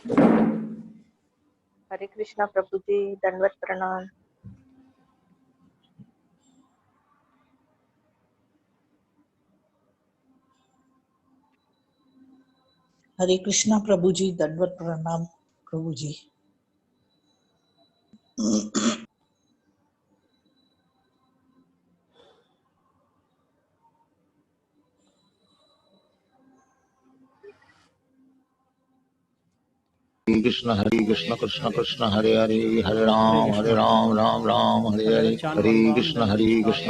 हरे कृष्णा प्रभु जी, दंडवत प्रणाम। हरे कृष्णा प्रभु जी, दंडवत प्रणाम प्रभु जी। कृष्ण कृष्ण कृष्ण हरे हरे, हरे राम राम राम हरे हरे, हरे कृष्ण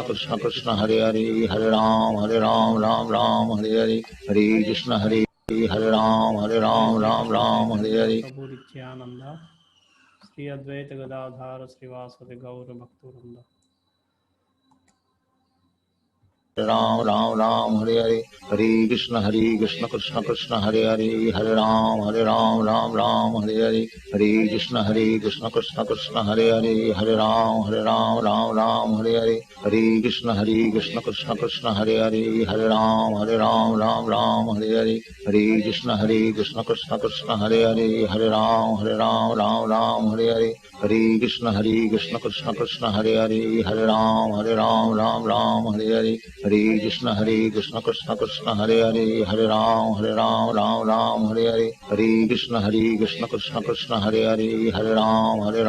कृष्ण कृष्ण हरे हरे, हरे राम राम हरे हरे, हरे कृष्ण हरे राम राम हरे हरे। प्रभु नित्यानंद श्री अद्वैत गदाधार श्रीवासदि गौर भक्तवृंद। राम राम हरे हरे, हरे कृष्ण कृष्ण कृष्ण हरे हरे, हरे राम राम हरे हरे, हरे कृष्ण कृष्ण कृष्ण हरे हरे, हरे राम राम हरे हरे, हरे कृष्ण कृष्ण कृष्ण हरे हरे, हरे राम राम हरे हरे, हरे कृष्ण कृष्ण कृष्ण हरे हरे, हरे राम राम हरे हरे, हरे कृष्ण कृष्ण कृष्ण हरे हरे, हरे राम हरे हरे, हरे कृष्ण कृष्ण कृष्ण हरे हरे, हरे राम हरे हरे, हरे कृष्ण कृष्ण कृष्ण हरे हरे, हरे राम हरे हरे, हरे कृष्ण कृष्ण कृष्ण हरे हरे, हरे राम हरे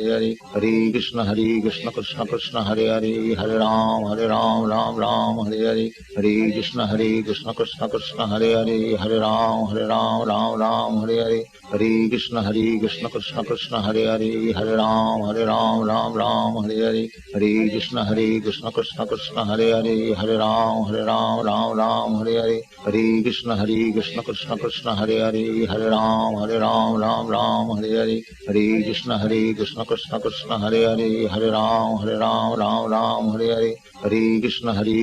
हरे, हरे कृष्ण कृष्ण कृष्ण हरे हरे, हरे राम हरे हरे, हरे कृष्ण कृष्ण कृष्ण हरे हरे, हरे राम हरे हरे, हरे कृष्ण कृष्ण कृष्ण हरे हरे, हरे राम हरे हरे, हरे कृष्ण कृष्ण कृष्ण हरे हरे, हरे राम हरे हरे, हरे कृष्ण कृष्ण कृष्ण हरे हरे, हरे राम हरे हरे, हरे कृष्ण कृष्ण कृष्ण हरे हरे, हरे राम हरे हरे, हरे कृष्ण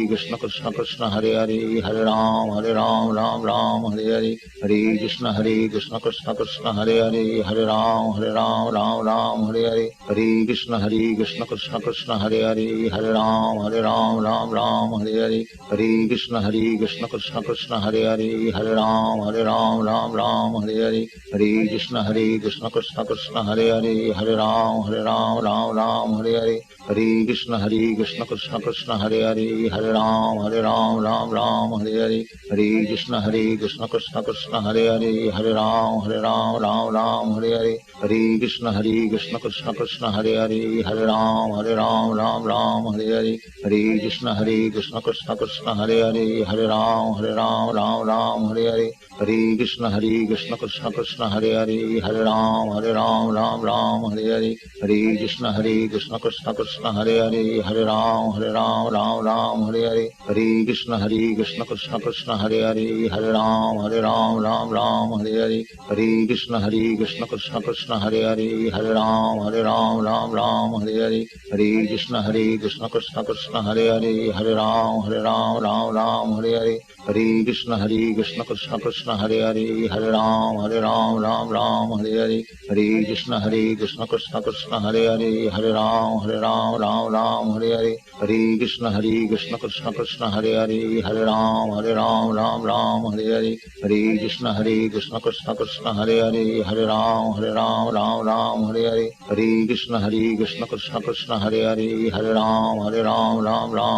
कृष्ण कृष्ण हरे हरे, हरे राम हरे हरे, हरे कृष्ण कृष्ण कृष्ण हरे हरे, हरे राम हरे हरे, हरे कृष्ण कृष्ण कृष्ण हरे हरे, हरे राम हरे हरे, हरे कृष्ण कृष्ण कृष्ण हरे हरे, हरे राम हरे हरे, हरे कृष्ण कृष्ण कृष्ण हरे हरे, हरे राम हरे हरे, हरे कृष्ण कृष्ण कृष्ण हरे हरे, हरे राम हरे हरे, हरे कृष्ण कृष्ण कृष्ण हरे हरे, हरे राम हरे हरे, हरे कृष्ण कृष्ण कृष्ण हरे हरे, हरे राम हरे हरे, हरे कृष्ण कृष्ण कृष्ण हरे हरे, हरे राम हरे हरे, हरे कृष्ण कृष्ण कृष्ण हरे हरे, हरे राम हरे हरे, हरे कृष्ण कृष्ण कृष्ण हरे हरे, हरे राम हरे हरे, हरे कृष्ण कृष्ण कृष्ण हरे हरे, हरे राम हरे हरे, हरे कृष्ण कृष्ण कृष्ण हरे हरे, हरे राम हरे हरे, हरे कृष्ण कृष्ण कृष्ण हरे हरे, हरे राम हरे हरे, हरे कृष्ण कृष्ण कृष्ण हरे हरे, हरे राम हरे हरे, हरे कृष्ण कृष्ण कृष्ण हरे हरे, हरे राम हरे हरे, हरे कृष्ण कृष्ण कृष्ण हरे हरे, हरे राम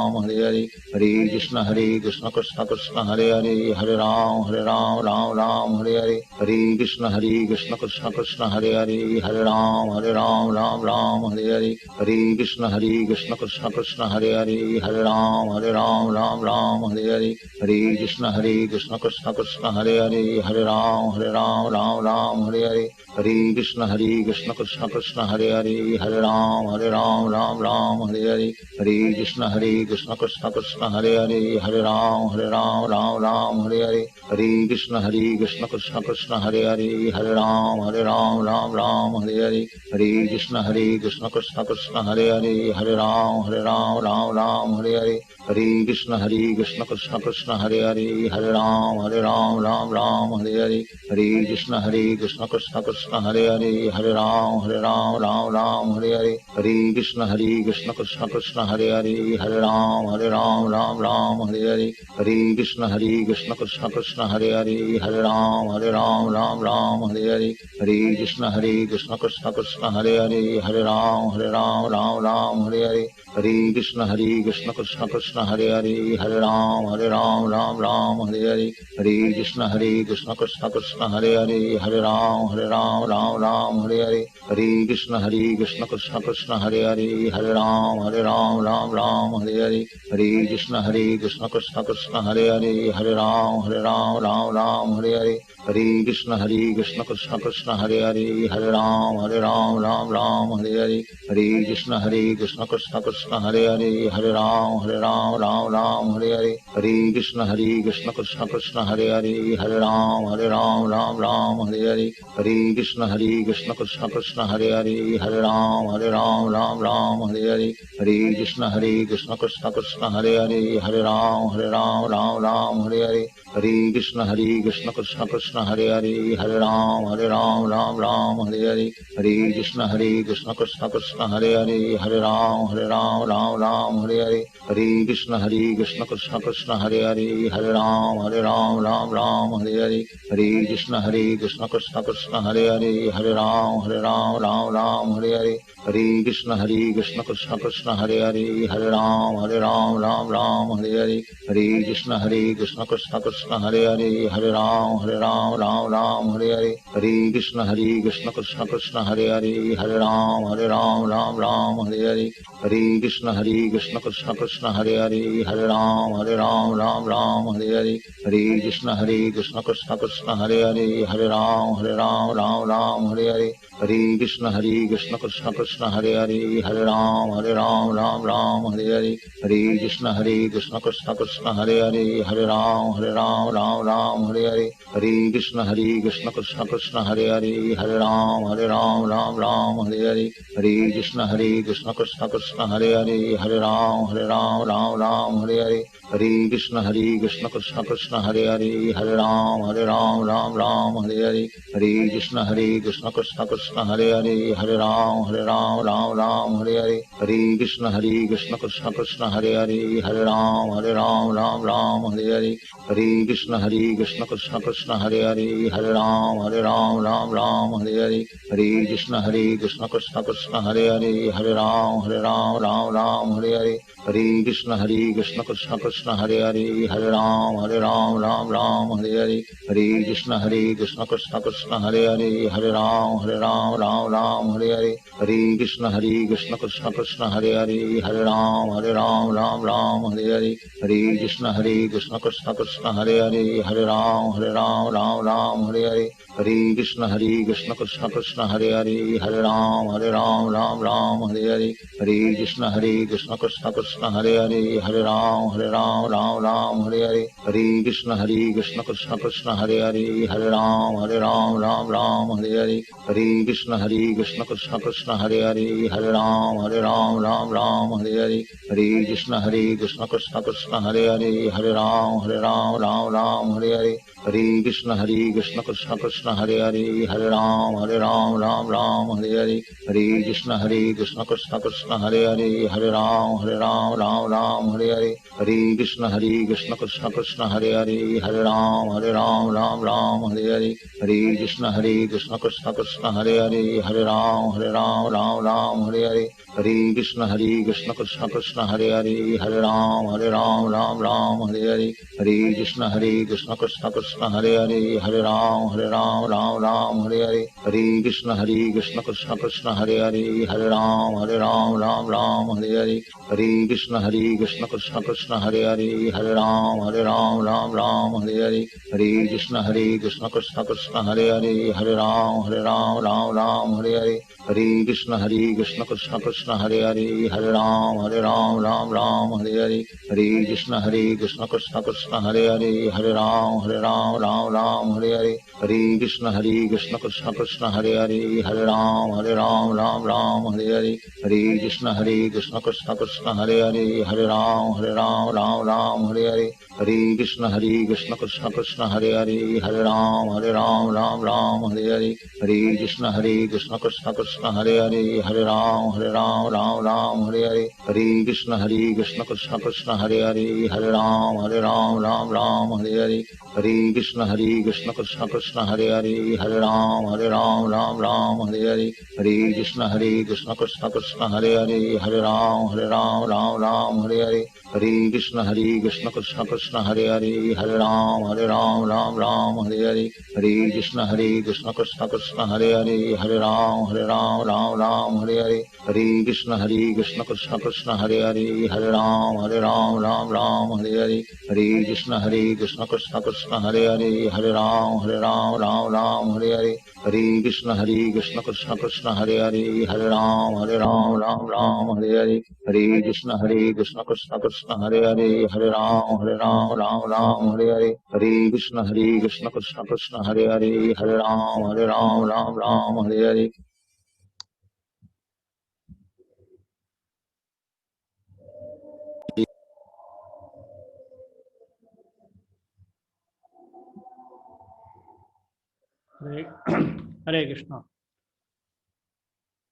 हरे हरे, हरे कृष्ण कृष्ण कृष्ण हरे हरे, हरे राम हरे हरे, हरे कृष्ण कृष्ण कृष्ण हरे हरे, हरे राम हरे हरे, हरे कृष्ण कृष्ण कृष्ण हरे हरे, हरे राम हरे हरे, हरे कृष्ण कृष्ण कृष्ण हरे हरे, हरे राम हरे हरे, हरे कृष्ण कृष्ण कृष्ण हरे हरे, हरे राम हरे हरे, हरे कृष्ण कृष्ण कृष्ण हरे हरे, हरे राम हरे हरे, हरे कृष्ण कृष्ण कृष्ण हरे हरे, हरे राम हरे हरे, हरे कृष्ण कृष्ण कृष्ण हरे हरे, हरे राम हरे हरे, हरे कृष्ण कृष्ण कृष्ण हरे हरे, हरे राम हरे हरे, हरे कृष्ण कृष्ण कृष्ण हरे हरे, हरे राम हरे हरे, हरे कृष्ण कृष्ण कृष्ण हरे हरे, हरे राम हरे हरे, हरे कृष्ण कृष्ण कृष्ण हरे हरे, हरे राम राम हरे हरे हरे कृष्ण कृष्ण कृष्ण हरे राम राम हरे हरे हरे कृष्ण कृष्ण कृष्ण हरे राम राम हरे हरे हरे कृष्ण कृष्ण कृष्ण हरे राम राम हरे हरे हरे कृष्ण कृष्ण कृष्ण हरे राम राम हरे हरे हरे कृष्ण कृष्ण कृष्ण हरे राम राम हरे हरे हरे कृष्ण कृष्ण कृष्ण हरे राम राम हरे हरे हरे कृष्ण कृष्ण कृष्ण हरे राम राम हरे हरे हरे कृष्ण कृष्ण कृष्ण हरे राम राम हरे हरे हरे कृष्ण कृष्ण कृष्ण हरे राम राम हरे हरे हरे कृष्ण कृष्ण कृष्ण हरे राम राम हरे हरे हरे कृष्ण कृष्ण कृष्ण हरे राम राम हरे हरे हरे कृष्ण कृष्ण कृष्ण हरे राम राम हरे हरे हरे कृष्ण कृष्ण कृष्ण हरे राम हरे हरे हरे कृष्ण कृष्ण कृष्ण हरे राम हरे हरे हरे कृष्ण कृष्ण कृष्ण हरे राम हरे हरे हरे कृष्ण कृष्ण कृष्ण हरे राम हरे हरे हरे कृष्ण कृष्ण कृष्ण कृष्ण हरे राम हरे हरे हरे कृष्ण कृष्ण कृष्ण कृष्ण हरे राम हरे हरे हरे कृष्ण कृष्ण कृष्ण कृष्ण हरे राम हरे हरे हरे कृष्ण कृष्ण कृष्ण कृष्ण हरे राम हरे हरे हरे कृष्ण कृष्ण कृष्ण हरे राम हरे हरे हरे कृष्ण कृष्ण कृष्ण कृष्ण हरे राम हरे हरे हरे कृष्ण कृष्ण कृष्ण कृष्ण हरे राम हरे हरे हरे कृष्ण कृष्ण कृष्ण कृष्ण हरे राम हरे हरे हरे कृष्ण कृष्ण कृष्ण कृष्ण हरे राम हरे हरे हरे कृष्ण कृष्ण कृष्ण कृष्ण हरे राम हरे हरे हरे कृष्ण कृष्ण कृष्ण कृष्ण हरे राम हरे हरे हरे कृष्ण कृष्ण कृष्ण कृष्ण हरे राम हरे हरे हरे कृष्ण कृष्ण कृष्ण कृष्ण हरे राम हरे हरे हरे कृष्ण कृष्ण कृष्ण कृष्ण हरे राम हरे हरे हरे कृष्ण कृष्ण कृष्ण कृष्ण हरे राम हरे हरे हरे कृष्ण कृष्ण कृष्ण कृष्ण हरे राम हरे हरे हरे कृष्ण कृष्ण कृष्ण कृष्ण हरे राम हरे हरे हरे कृष्ण कृष्ण कृष्ण कृष्ण हरे राम हरे हरे हरे कृष्ण कृष्ण कृष्ण कृष्ण हरे राम हरे हरे हरे कृष्ण कृष्ण कृष्ण कृष्ण हरे राम हरे हरे हरे कृष्ण कृष्ण कृष्ण कृष्ण हरे राम हरे हरे हरे कृष्ण कृष्ण कृष्ण कृष्ण हरे राम हरे हरे हरे कृष्ण कृष्ण कृष्ण कृष्ण हरे राम हरे हरे हरे कृष्ण कृष्ण कृष्ण कृष्ण हरे राम हरे हरे हरे कृष्ण कृष्ण कृष्ण कृष्ण हरे राम हरे हरे हरे कृष्ण कृष्ण कृष्ण कृष्ण हरे राम हरे हरे हरे कृष्ण कृष्ण कृष्ण कृष्ण हरे राम हरे हरे हरे कृष्ण कृष्ण कृष्ण कृष्ण हरे राम हरे हरे हरे कृष्ण कृष्ण कृष्ण कृष्ण हरे राम हरे हरे हरे कृष्ण कृष्ण कृष्ण कृष्ण हरे राम हरे हरे हरे कृष्ण कृष्ण कृष्ण कृष्ण हरे राम हरे हरे हरे कृष्ण कृष्ण कृष्ण कृष्ण हरे राम हरे हरे हरे कृष्ण कृष्ण कृष्ण कृष्ण हरे राम हरे हरे हरे कृष्ण कृष्ण कृष्ण कृष्ण हरे राम हरे हरे हरे कृष्ण कृष्ण कृष्ण कृष्ण हरे राम हरे हरे हरे कृष्ण कृष्ण कृष्ण कृष्ण हरे राम हरे हरे हरे कृष्ण कृष्ण कृष्ण कृष्ण हरे Ram Hare Hare Hare Krishna Hare Krishna Krishna Krishna Hare Hare Hare Ram Ram Ram Hare Hare Hare Krishna Krishna Krishna Hare Hare Hare Ram Ram Hare Hare Hare Krishna Krishna Krishna Hare Hare Hare Ram Ram Hare Hare Hare Krishna Krishna Krishna Hare Hare Hare Ram Ram Hare Hare Hare Krishna Krishna Krishna Hare Hare Hare Ram Ram Hare Hare Hare Krishna Krishna Krishna Hare Hare Hare Ram Ram Hare Hare Hare Krishna Krishna Krishna Hare Hare Hare Ram Ram Hare Hare Hare Krishna Krishna Krishna Hare Hare Hare Ram Ram Hare Hare Hare Krishna Krishna Krishna Hare Hare Hare Ram Ram Hare Hare Hare Krishna Krishna Krishna Hare Hare Hare Ram Ram Hare Hare Hare, Hare Krishna.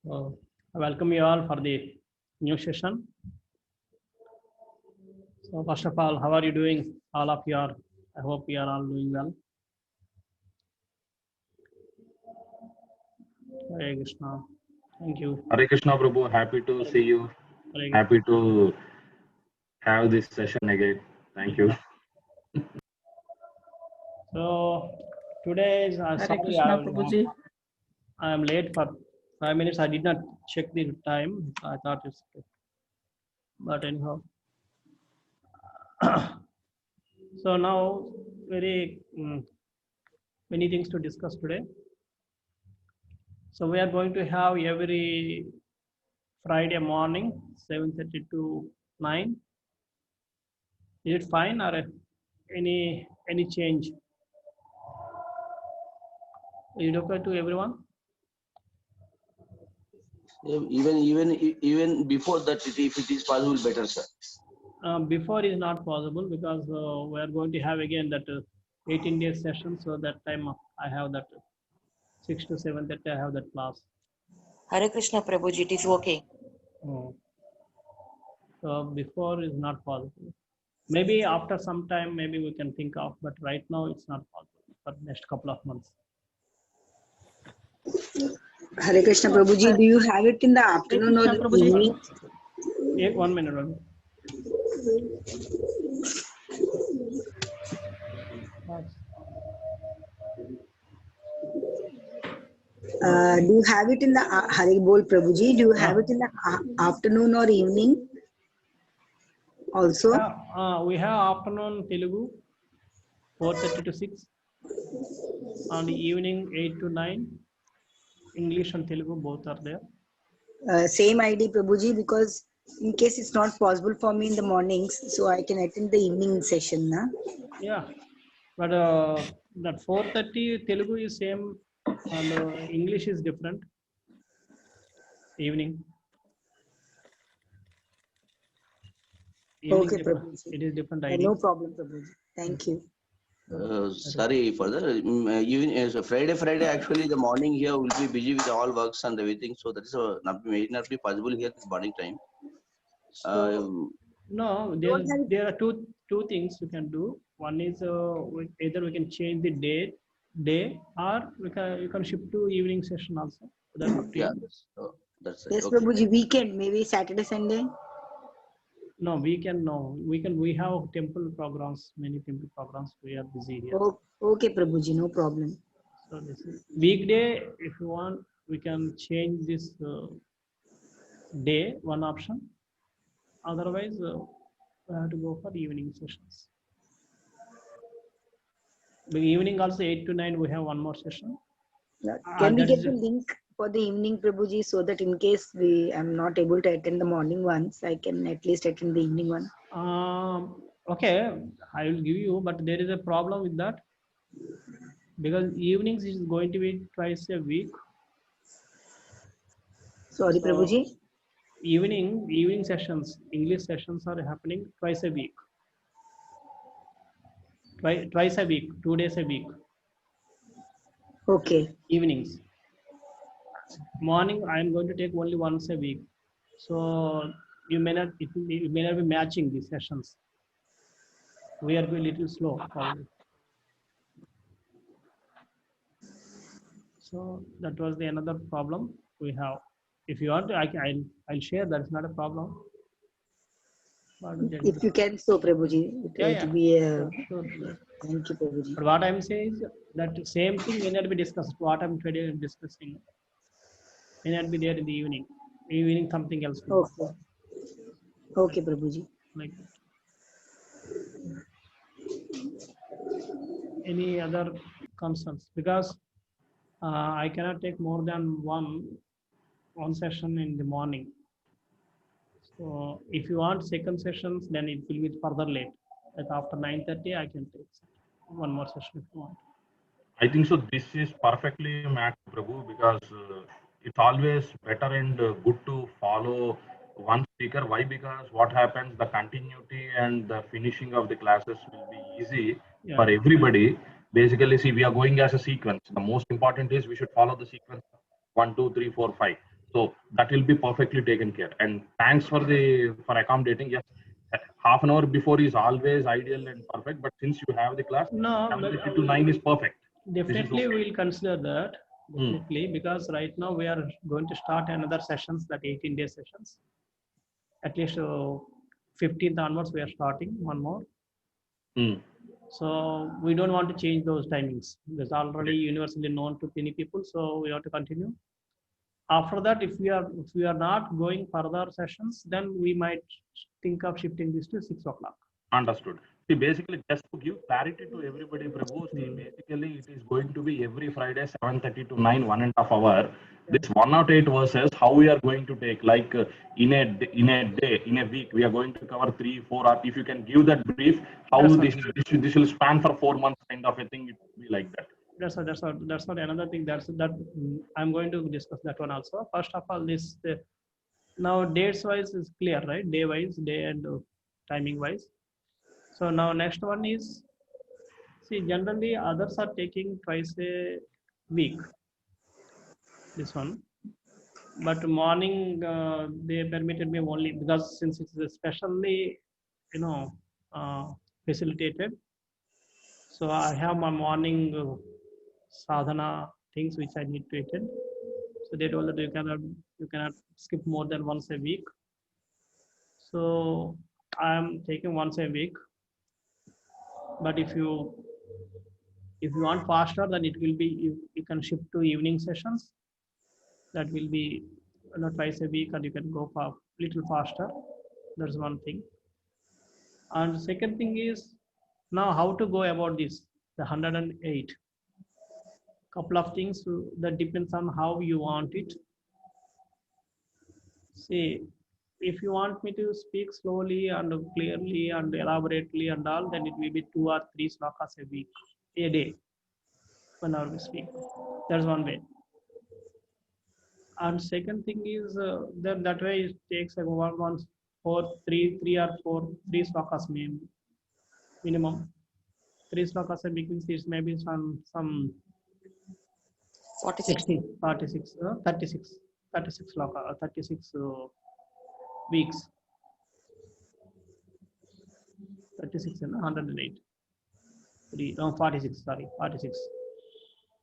So, I welcome you all for the new session. So first of all, how are you doing? All of you are, I hope you are all doing well. Hare Krishna. Thank you. Hare Krishna Prabhu, happy to see you. Hare Happy to have this session again. Thank you. So today is sorry, Krishna Prabhuji. I am late for 5 minutes. I did not check the time. I thought it's okay. But anyhow. So now very many things to discuss today. So we are going to have every Friday morning 7:30 to 9. Is it fine or any change? Is it okay to everyone? Even before that, if it is possible, better, sir. Before is not possible because we are going to have again that 18 days session. So that time I have that 6 to 7:30 I have that class. Hare Krishna Prabhuji, it is okay. So before is not possible. Maybe after some time, maybe we can think of, but right now it's not possible for next couple of months. Hare Krishna Prabhuji, do you have it in the afternoon or the evening? 1 minute only. Do you have it in the Hare Bol Prabhuji? Do you have it in the afternoon or evening? Also, we have afternoon Telugu 4:30 to 6, and evening 8 to 9. English and Telugu both are there. same ID Prabhuji, because in case it's not possible for me in the mornings, so I can attend the evening session. Na? Yeah, but that 4:30 Telugu is same, and English is different. Evening. Okay, different. Prabhuji. It is different ID. No problem, Prabhuji. Thank you. Sorry for that. Even Friday, actually, the morning here will be busy with all works and everything. So that is may not be possible here this morning time. No, there are two things you can do. One is either we can change the day, or you can shift to evening session also. That's up to Yeah, you. that's Yes, okay. Prabhuji, weekend, maybe Saturday, Sunday. No, weekend no. We have temple programs, many temple programs. We are busy here. Oh, okay, Prabhuji, no problem. So this is weekday. If you want, we can change this day, one option. Otherwise, we have to go for evening sessions. The evening also 8 to 9 we have one more session. Can we get the link for the evening, Prabhuji, so that in case I'm not able to attend the morning ones, I can at least attend the evening one? Okay, I will give you, but there is a problem with that because evenings is going to be twice a week. Sorry, So, Prabhuji. Evening sessions, English sessions are happening twice a week. Twice a week, 2 days a week. Okay. Evenings. Morning, I am going to take only once a week. So you may not, it may not be matching these sessions. We are going a little slow probably. So that was the another problem we have. If you want, I'll share. That's not a problem. But If you can, so Prabhuji, it will be a. Sure. Thank you, Prabhuji. But what I'm saying is that same thing may not be discussed. What I'm today discussing may not be there in the evening. Evening something else. Okay. Okay, Prabhuji. Like that. Any other concerns? Because I cannot take more than one session in the morning. So if you want second sessions, then it will be further late. Like after 9:30, I can take one more session if you want. I think so. This is perfectly matched, Prabhu, because it's always better and good to follow one speaker. Why? Because what happens, the continuity and the finishing of the classes will be easy for everybody. Basically, see, we are going as a sequence. The most important is we should follow the sequence 1, 2, 3, 4, 5. So that will be perfectly taken care. And thanks for accommodating. Yes, half an hour before is always ideal and perfect. But since you have the class, no, 7:30 to 9 is perfect. Definitely, we will consider that. Definitely, because right now we are going to start another sessions, that 18-day sessions. At least 15th onwards, we are starting one more. So we don't want to change those timings. It's already universally known to many people, so we have to continue. After that, if we are not going further sessions, then we might think of shifting this to 6 o'clock. Understood. See, basically, just to give clarity to everybody, Prabhu, see, basically it is going to be every Friday 7:30 to 9, 1.5 hours. This 108 verses, how we are going to take, like in a day, in a week, we are going to cover 3, 4 hours. If you can give that brief, how this will span for 4 months, kind of a thing, it will be like that. That's what another thing. That I'm going to discuss that one also. First of all, this now dates wise is clear, right? Day wise, day and timing wise. So now next one is, see, generally others are taking twice a week. This one, but morning they permitted me only because since it's especially facilitated. So I have my morning sadhana things which I need to attend. So they told that you cannot skip more than once a week. So I am taking once a week. But if you want faster, then it will be you can shift to evening sessions. That will be twice a week, and you can go for little faster. That's one thing. And the second thing is now how to go about this, the 108. Couple of things that depends on how you want it. See, if you want me to speak slowly and clearly and elaborately and all, then it will be 2 or 3 slokas a day whenever we speak. That's one way. And second thing is then that way it takes like 3 slokas minimum. 3 slokas a week means it's maybe some 46. 36 sloka, 36 weeks. 36 and 108. 46. Sorry, 46.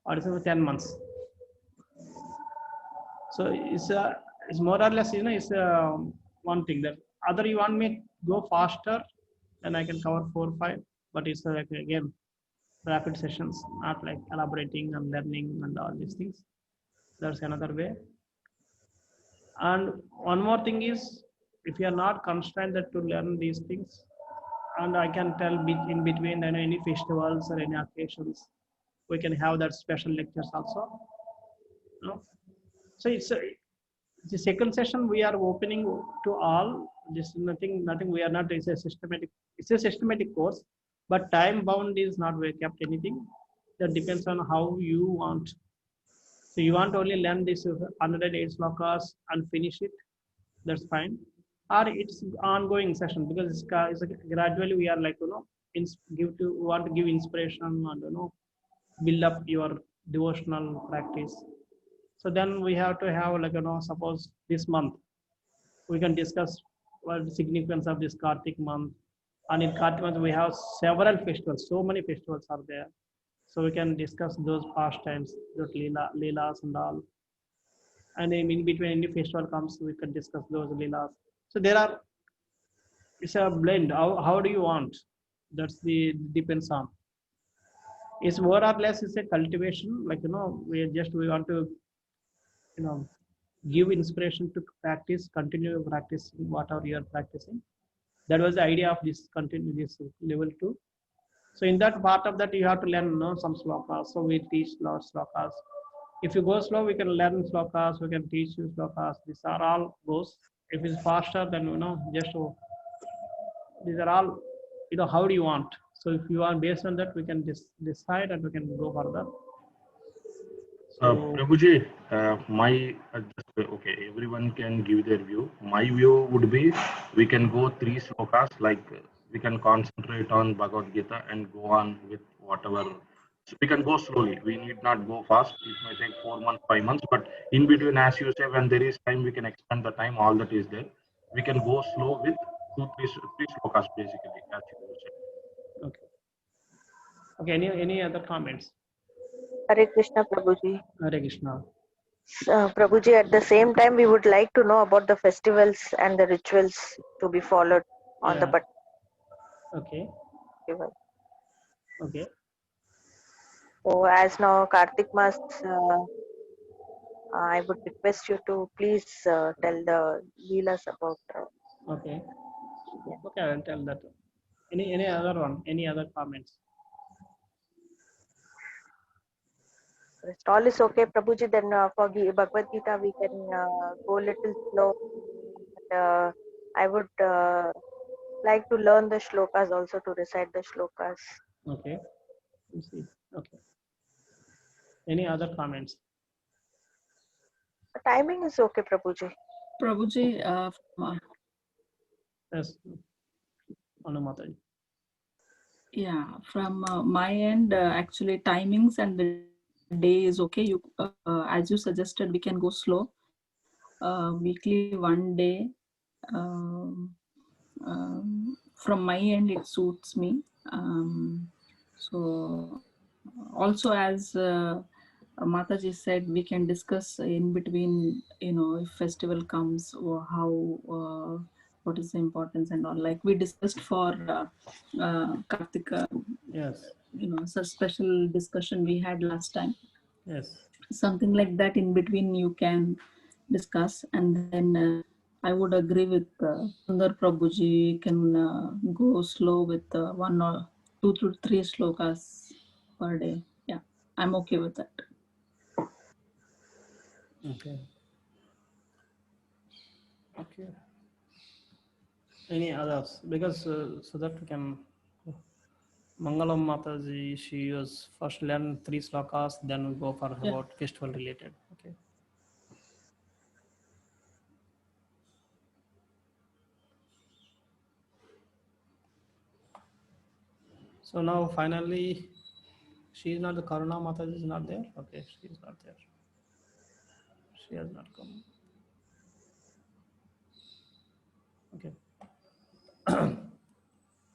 47 10 months. So it's more or less it's one thing. That other you want me to go faster, then I can cover 4 or 5. But it's like again rapid sessions, not like elaborating and learning and all these things. That's another way. And one more thing is, if you are not constrained to learn these things, and I can tell in between any festivals or any occasions, we can have that special lectures also. So it's the second session we are opening to all. This nothing we are not. It's a systematic course, but time bound is not kept anything. That depends on how you want. So you want only learn this 108 slokas and finish it, that's fine. Or it's ongoing session because it's gradually we are like want to give inspiration and build up your devotional practice. So then we have to have like suppose this month we can discuss what the significance of this Kartik month. And in Kartik month, we have several festivals. So many festivals are there. So we can discuss those pastimes, those leelas and all. And in between any festival comes, we can discuss those leelas. So there are, it's a blend. How do you want? That's the depends on. It's more or less it's a cultivation. Like we want to give inspiration to practice, continue practicing whatever you are practicing. That was the idea of this continue this level 2. So in that part of that, you have to learn some slokas. So we teach slokas. If you go slow, we can learn slokas. We can teach you slokas. These are all goes. If it's faster, then just these are all how do you want. So if you want based on that, we can decide and we can go further. Prabhuji, okay, everyone can give their view. My view would be we can go 3 slokas, like we can concentrate on Bhagavad Gita and go on with whatever. So we can go slowly. We need not go fast. It may take 4 months, 5 months, but in between, as you say, when there is time, we can extend the time. All that is there. We can go slow with 3 slokas basically, as you said. Okay. Okay. Any other comments? Hare Krishna Prabhuji. Hare Krishna. Prabhuji, at the same time, we would like to know about the festivals and the rituals to be followed on the Okay. festival. Okay. So as now Kartik Mas, I would request you to please tell the leelas about. Okay. Okay, I'll tell that. Any other one? Any other comments? Rest all is okay, Prabhuji. Then for Bhagavad Gita, we can go little slow. And, I would like to learn the shlokas also to recite the shlokas. Okay. Let's see. Okay. Any other comments? The timing is okay, Prabhuji. Prabhuji, Yes. Anumataji. yeah, from my end, actually timings and the day is okay. You, as you suggested, we can go slow. Weekly 1 day. From my end, it suits me. So also as Mataji said, we can discuss in between, if festival comes or how, what is the importance and all. Like we discussed for Kartika, Yes. such special discussion we had last time. Yes. Something like that in between you can discuss, and then I would agree with Sundar Prabhuji. Can go slow with 1 or 2 to 3 slokas per day. Yeah, I'm okay with that. Okay. Okay. Any others? Because so that we can. Mangalam Mataji, she was first learn 3 slokas, then we go for about festival related. Okay. So now finally, she is not the Karuna Mataji is not there. Okay, she is not there. She has not come. Okay.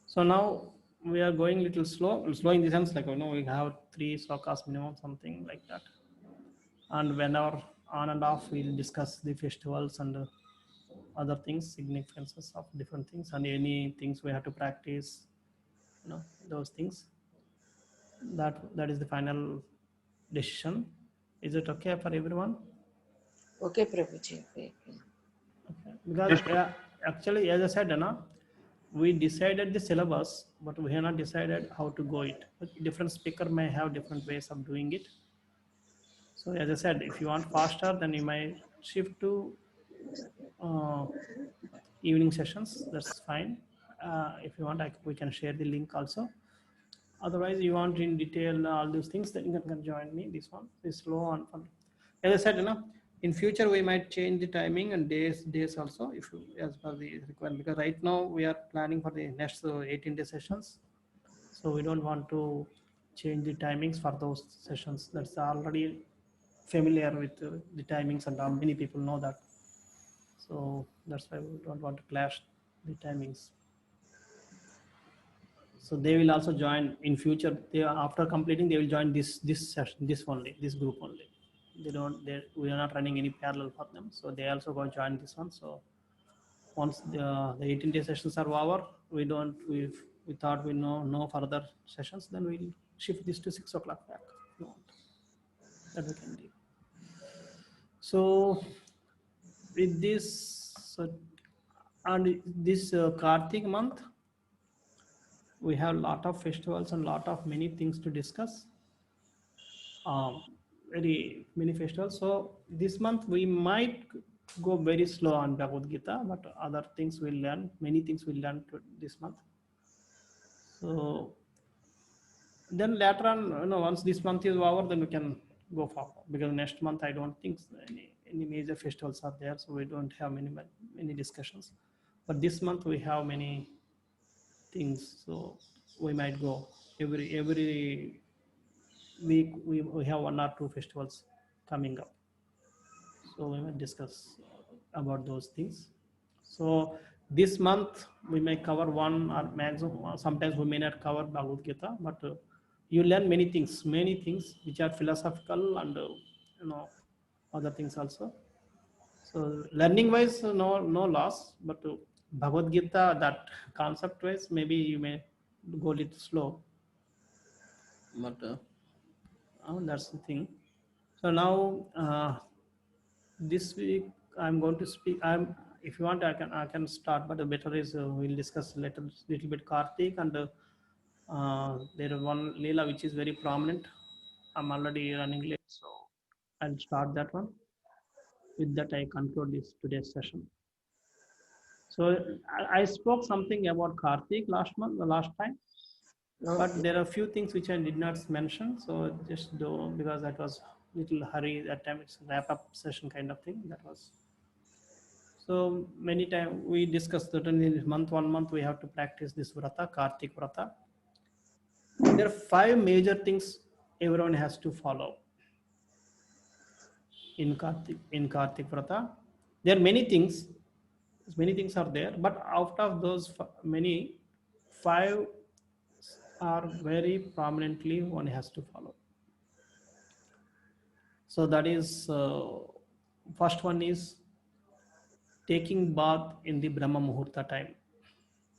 So now we are going little slow. Slow in the sense like we have 3 slokas minimum, something like that. And whenever on and off, we'll discuss the festivals and other things, significances of different things, and any things we have to practice. Those things. That is the final decision. Is it okay for everyone? Okay, Prabhuji. Okay. Because actually, as I said, we decided the syllabus, but we have not decided how to go it. Different speaker may have different ways of doing it. So as I said, if you want faster, then you might shift to evening sessions. That's fine. If you want, we can share the link also. Otherwise, you want in detail all these things, then you can join me. This one is slow and fun. As I said, in future we might change the timing and days also, if you as per the requirement. Because right now we are planning for the next 18-day sessions, so we don't want to change the timings for those sessions. That's already familiar with the timings, and many people know that. So that's why we don't want to clash the timings. So they will also join in future. They after completing, they will join this session, this group only. We are not running any parallel for them. So they also go join this one. So once the 18-day sessions are over, we thought we know no further sessions, then we'll shift this to 6 o'clock back. If you want. That we can do. So with this, and this Kartik month, we have a lot of festivals and lot of many things to discuss. Very many festivals. So this month we might go very slow on Bhagavad Gita, but other things we'll learn. Many things we'll learn this month. So then later on, once this month is over, then we can go forward, because next month I don't think any major festivals are there, so we don't have many discussions. But this month we have many things, so we might go every week. We have 1 or 2 festivals coming up, so we might discuss about those things. So this month we may cover 1 or maximum. Sometimes we may not cover Bhagavad Gita, but you learn many things which are philosophical and other things also. So learning wise, no loss, but Bhagavad Gita, that concept wise, maybe you may go a little slow. But that's the thing. So now this week I'm going to speak. If you want, I can start, but the better is we'll discuss little bit Kartik, and there is one Leela which is very prominent. I'm already running late, so I'll start that one. With that, I conclude today's session. So I spoke something about Kartik last time, but there are a few things which I did not mention. So just do, because that was little hurry that time. It's a wrap up session kind of thing. That was. So many times we discussed that in this month, 1 month we have to practice this Vrata, Kartik Vrata. There are 5 major things everyone has to follow in Kartik Vrata. There are many things are there, but out of those many, 5 are very prominently one has to follow. So that is first one is taking bath in the Brahma Muhurta time.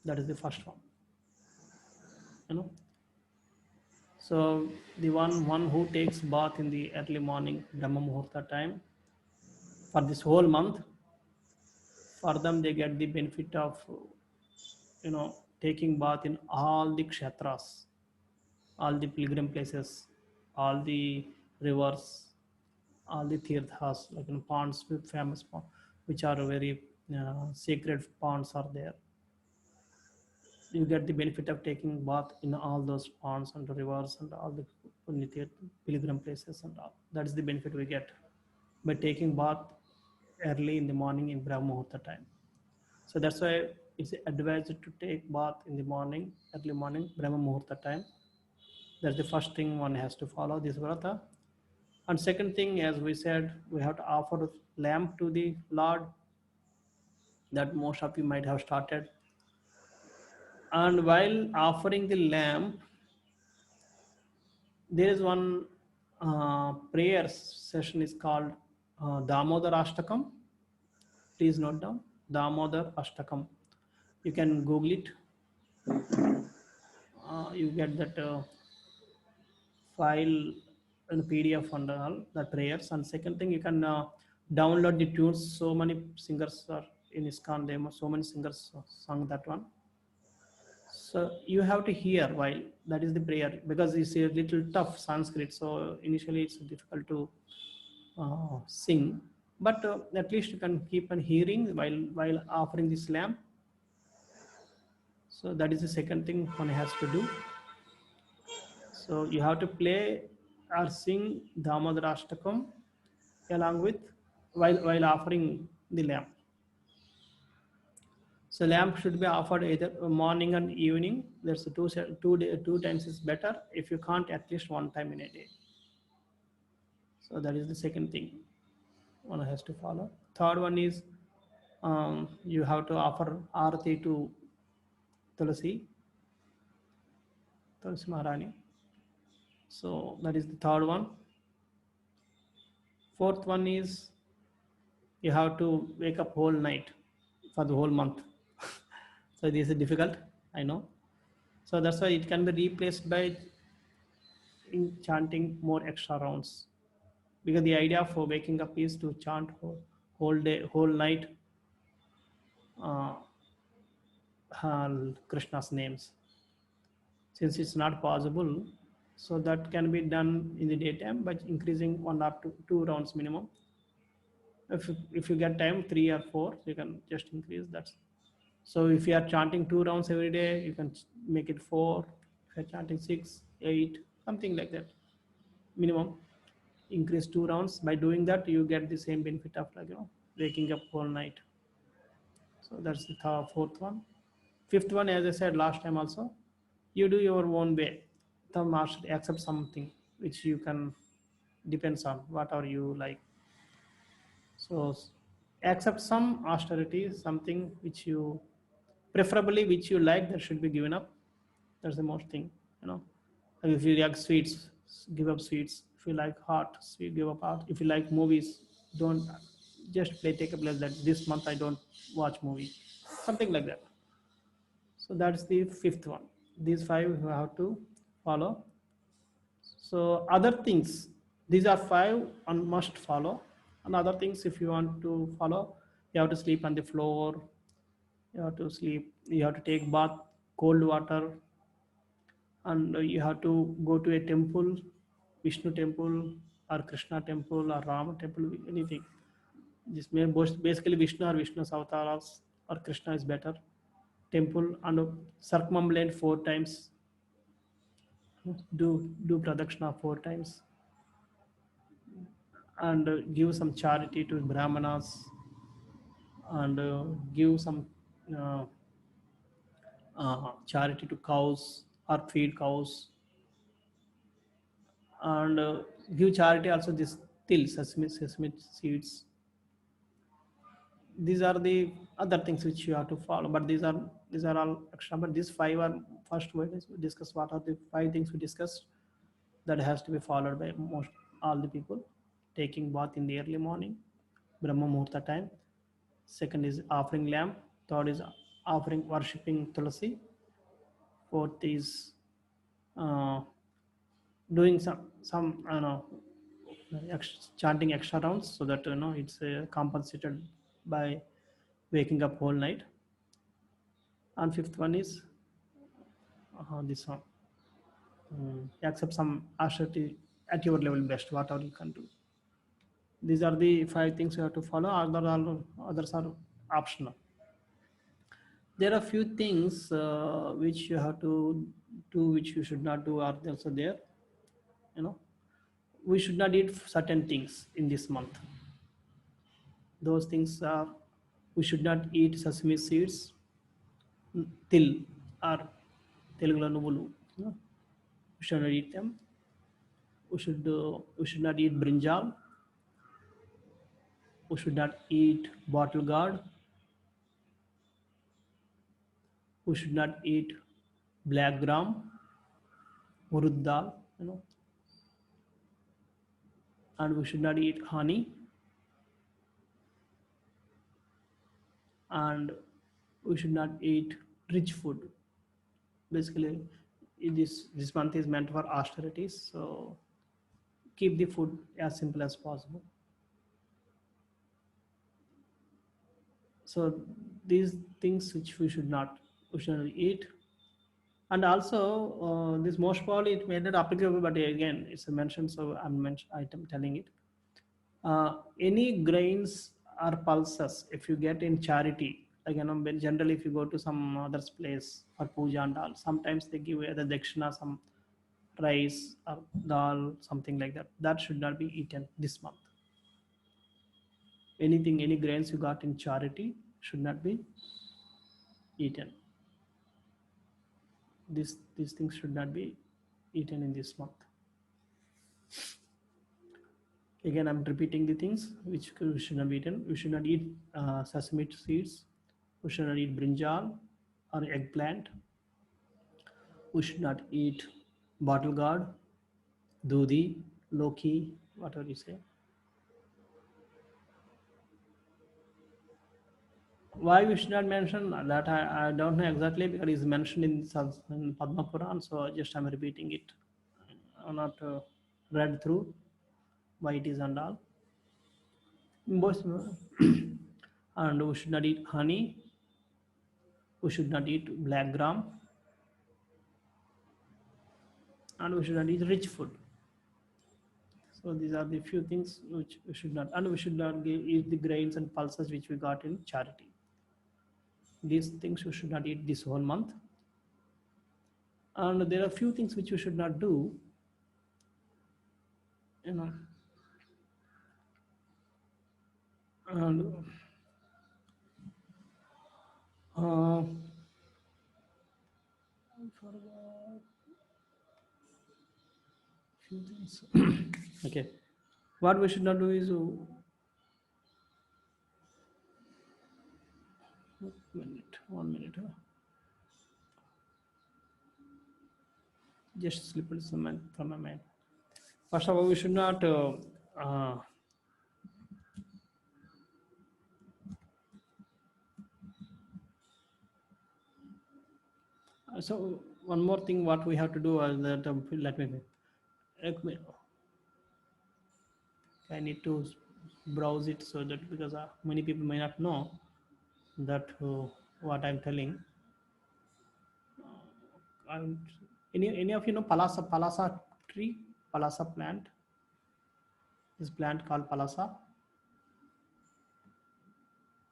That is the first one. So the one who takes bath in the early morning Brahma Muhurta time for this whole month, for them they get the benefit of taking bath in all the kshetras, all the pilgrim places, all the rivers, all the tirthas, like ponds, famous ponds, which are very sacred ponds are there. You get the benefit of taking bath in all those ponds and rivers and all the pilgrim places and all. That is the benefit we get by taking bath early in the morning in Brahma Muhurta time. So that's why it's advised to take bath in the morning, early morning, Brahma Muhurta time. That's the first thing one has to follow, this Vrata. And second thing, as we said, we have to offer lamp to the Lord. That most of you might have started. And while offering the lamp, there is one prayer session is called Damodar Ashtakam. Please note down, Damodar Ashtakam. You can Google it. You get that file in PDF and all the prayers. And second thing, you can download the tunes. So many singers are in ISKCON demo. So many singers sung that one. So you have to hear while that is the prayer, because it's a little tough Sanskrit. So initially it's difficult to sing, but at least you can keep on hearing while offering this lamp. So that is the second thing one has to do. So you have to play or sing Damodar Ashtakam along with while offering the lamp. So lamp should be offered either morning and evening. There's two times is better. If you can't, at least 1 time in a day. So that is the second thing one has to follow. Third one is You have to offer Arati to Tulasi Maharani. So that is the third one. Fourth one is you have to wake up whole night for the whole month. So this is difficult, I know. So that's why it can be replaced by chanting more extra rounds. Because the idea for waking up is to chant whole day, whole night uh, Krishna's names. Since it's not possible, so that can be done in the daytime by increasing 1 or 2 rounds minimum. If you get time 3 or 4, you can just increase that. So if you are chanting 2 rounds every day, you can make it 4. If you're chanting 6, 8, something like that, minimum. Increase 2 rounds. By doing that, you get the same benefit of waking up whole night. So that's the fourth one. Fifth one, as I said last time also, you do your own way. The master accept something which you can depends on whatever you like. So accept some austerity, something which you preferably which you like, that should be given up. That's the most thing, If you like sweets, give up sweets. If you like hot, sweet, give up hot. If you like movies, don't just take a place that this month I don't watch movie, something like that. So that's the fifth one. These 5 you have to follow. So other things, these are 5 and must follow. And other things, if you want to follow, you have to sleep on the floor. You have to sleep. You have to take bath, cold water, and you have to go to a temple, Vishnu temple or Krishna temple or Rama temple, anything. This may basically Vishnu or Vishnu's avatars or Krishna is better. Temple and circumambulate 4 times. Do pradakshina 4 times, and give some charity to brahmanas, and give some uh, charity to cows or feed cows, and give charity also this till sesame seeds. These are the other things which you have to follow, but these are all extra. But these 5 are first we discuss what are the 5 things we discussed that has to be followed by most all the people. Taking bath in the early morning, Brahma Muhurta time. Second is offering lamp. Third is offering worshipping Tulasi. Fourth is uh, doing some chanting extra rounds, so that it's compensated by waking up whole night. And fifth one is this one. Accept some austerity at your level best, whatever you can do. These are the 5 things you have to follow. Others are optional. There are few things which you have to do, which you should not do, are also there. We should not eat certain things in this month. Those things are, we should not eat sesame seeds, till or Telugulo nuvulu. We should not eat them. We should not eat brinjal. We should not eat bottle gourd. We should not eat black gram, urud dal, and we should not eat honey, and we should not eat rich food. Basically, this month is meant for austerities, so keep the food as simple as possible. So these things which we should not eat. And also this most probably it may not applicable, but again it's a mention, so I'm telling it. Any grains or pulses, if you get in charity, like generally if you go to some other's place for puja and all, sometimes they give the dakshina, some rice or dal, something like that. That should not be eaten this month. Anything, any grains you got in charity should not be eaten. These things should not be eaten in this month. Again, I'm repeating the things which we should not be eaten. We should not eat sesame seeds. We should not eat brinjal or eggplant. We should not eat bottle gourd, dudi, loki, whatever you say. Why we should not mention that, I don't know exactly, because it's mentioned in Padma Puran, so just I'm repeating it. I'm not read through why it is and all. Most, and we should not eat honey. We should not eat black gram, and we should not eat rich food. So these are the few things which we should not, and we should not eat the grains and pulses which we got in charity. These things we should not eat this whole month. And there are few things which we should not do, you know. And I forgot few things. Okay, what we should not do is 1 minute. Just slip it from my mind. First of all, we should not so one more thing what we have to do is that let me I need to browse it, so that because many people may not know that what I'm telling. Any of you know palasa tree, palasa plant? This plant called palasa.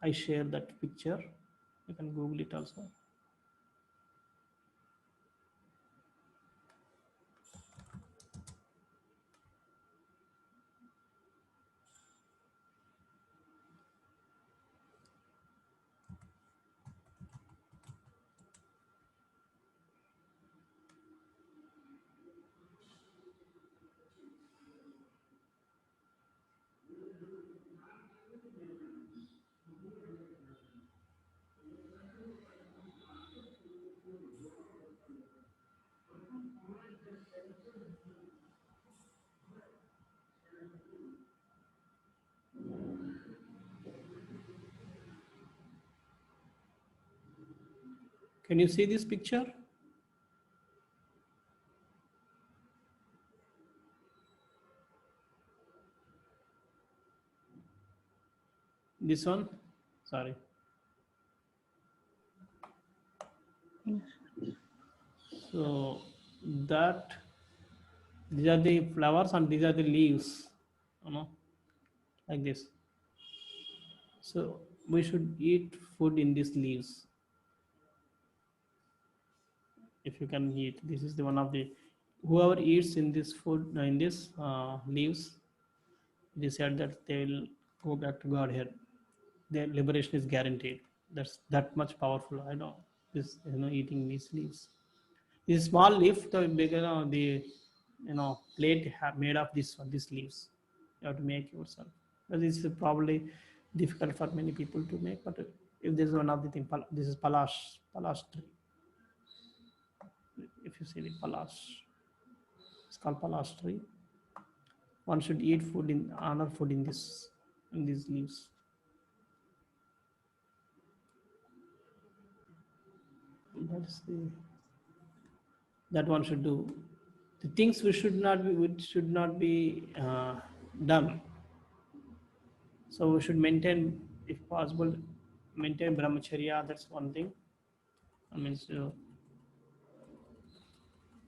I share that picture. You can Google it also. Can you see this picture? This one? Sorry. So that these are the flowers and these are the leaves, you know, like this. So we should eat food in these leaves. If you can eat, this is the one of the, whoever eats in this food, in this leaves, they said that they will go back to Godhead. Their liberation is guaranteed. That's that much powerful. I know this, eating these leaves. This small leaf, the big, the plate made of this leaves. You have to make yourself. But this is probably difficult for many people to make. But if this is one of the thing, this is palash tree. If you see the palash, it's called palash tree. One should eat food in honor food in these leaves. That's that one should do. The things which should not be done. So we should maintain, if possible, maintain brahmacharya. That's one thing. I mean, so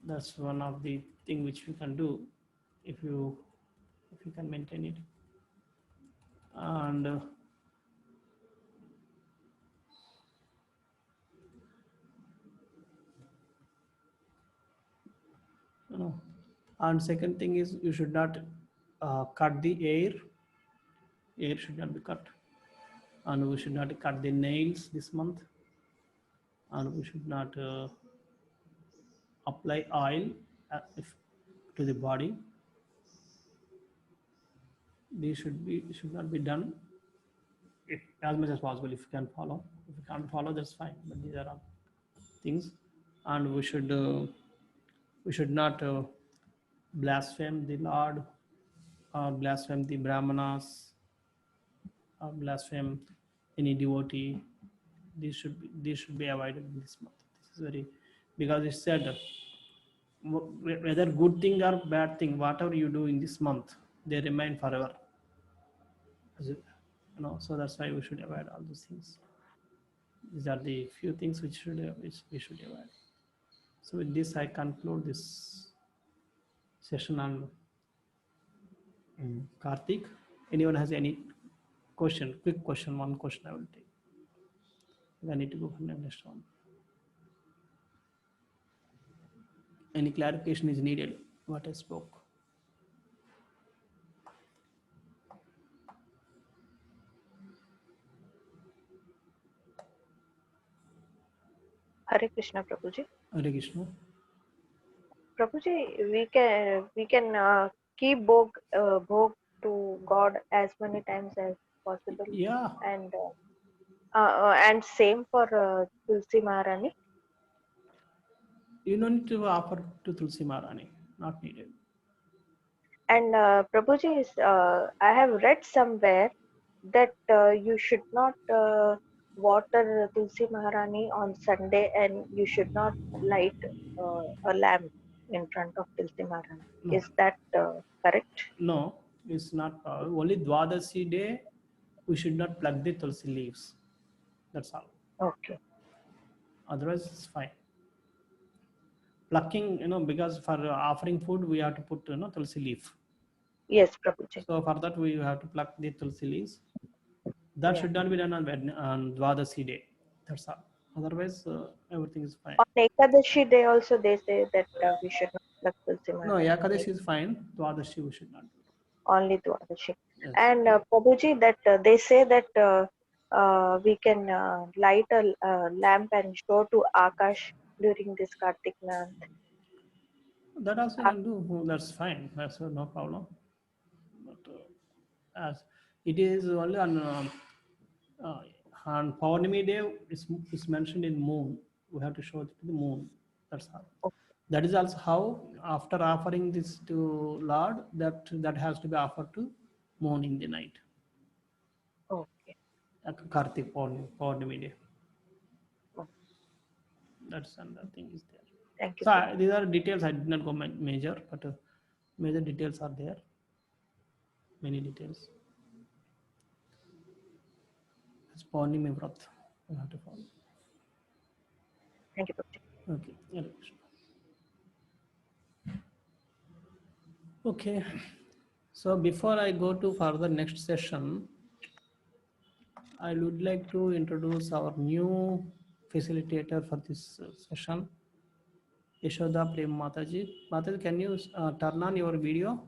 that's one of the thing which we can do if you can maintain it. And and second thing is you should not cut the air. Air should not be cut, and we should not cut the nails this month, and we should not apply oil to the body. these should not be done if, as much as possible if you can follow. If you can't follow, that's fine. But these are all things, and we should not blaspheme the Lord or blaspheme the Brahmanas or blaspheme any devotee. These should be avoided in this month. This is very, because it said whether good thing or bad thing, whatever you do in this month, they remain forever. So that's why we should avoid all those things. These are the few things which we should avoid. So with this, I conclude this session on Karthik. Anyone has any question? Quick question. One question I will take. I need to go for the next one. Any clarification is needed? What I spoke. Hare Krishna, Prabhuji. Hare Krishna. Prabhuji, we can keep bhog to God as many times as possible, Yeah, and same for Tulsi Maharani. you don't need to offer to Tulsi Maharani. Not needed. And Prabhuji, I have read somewhere that you should not water Tulsi Maharani on Sunday, and you should not light a lamp in front of Tulsi Maharani. No. Is that correct? No, it's not. Only Dwadasi day, we should not pluck the Tulsi leaves. That's all. Okay. Otherwise, it's fine. Plucking, because for offering food, we have to put, Tulsi leaf. Yes, Prabhuji. So for that, we have to pluck the Tulsi leaves. That Yeah. should not be done on Dwadasi day. That's all. Otherwise, everything is fine. On Ekadashi day also they say that we should not pluck Tulsi No, Maharani. Ekadashi is fine. Dwadashi we should not do. Only Dwadashi. Yes. And Prabhuji, that they say that we can light a lamp and show to Akash during this Kartik month. That also you can do. That's fine. That's no problem. But as it is only on Paurnami day, it's mentioned in moon. We have to show it to the moon. That's all. Okay. That is also how, after offering this to Lord, that has to be offered to moon in the night. Okay. Kartik Paurnami day. Okay. That's another thing is there. Thank you. So these are details. I did not go major, but major details are there. Many details. It's Paurnami Vrat. You have to follow. Thank you, Prabhuji. Okay. Hare Krishna. Okay. So before I go to further next session, I would like to introduce our new facilitator for this session, Yashoda Prem Mataji. Mataji, can you turn on your video?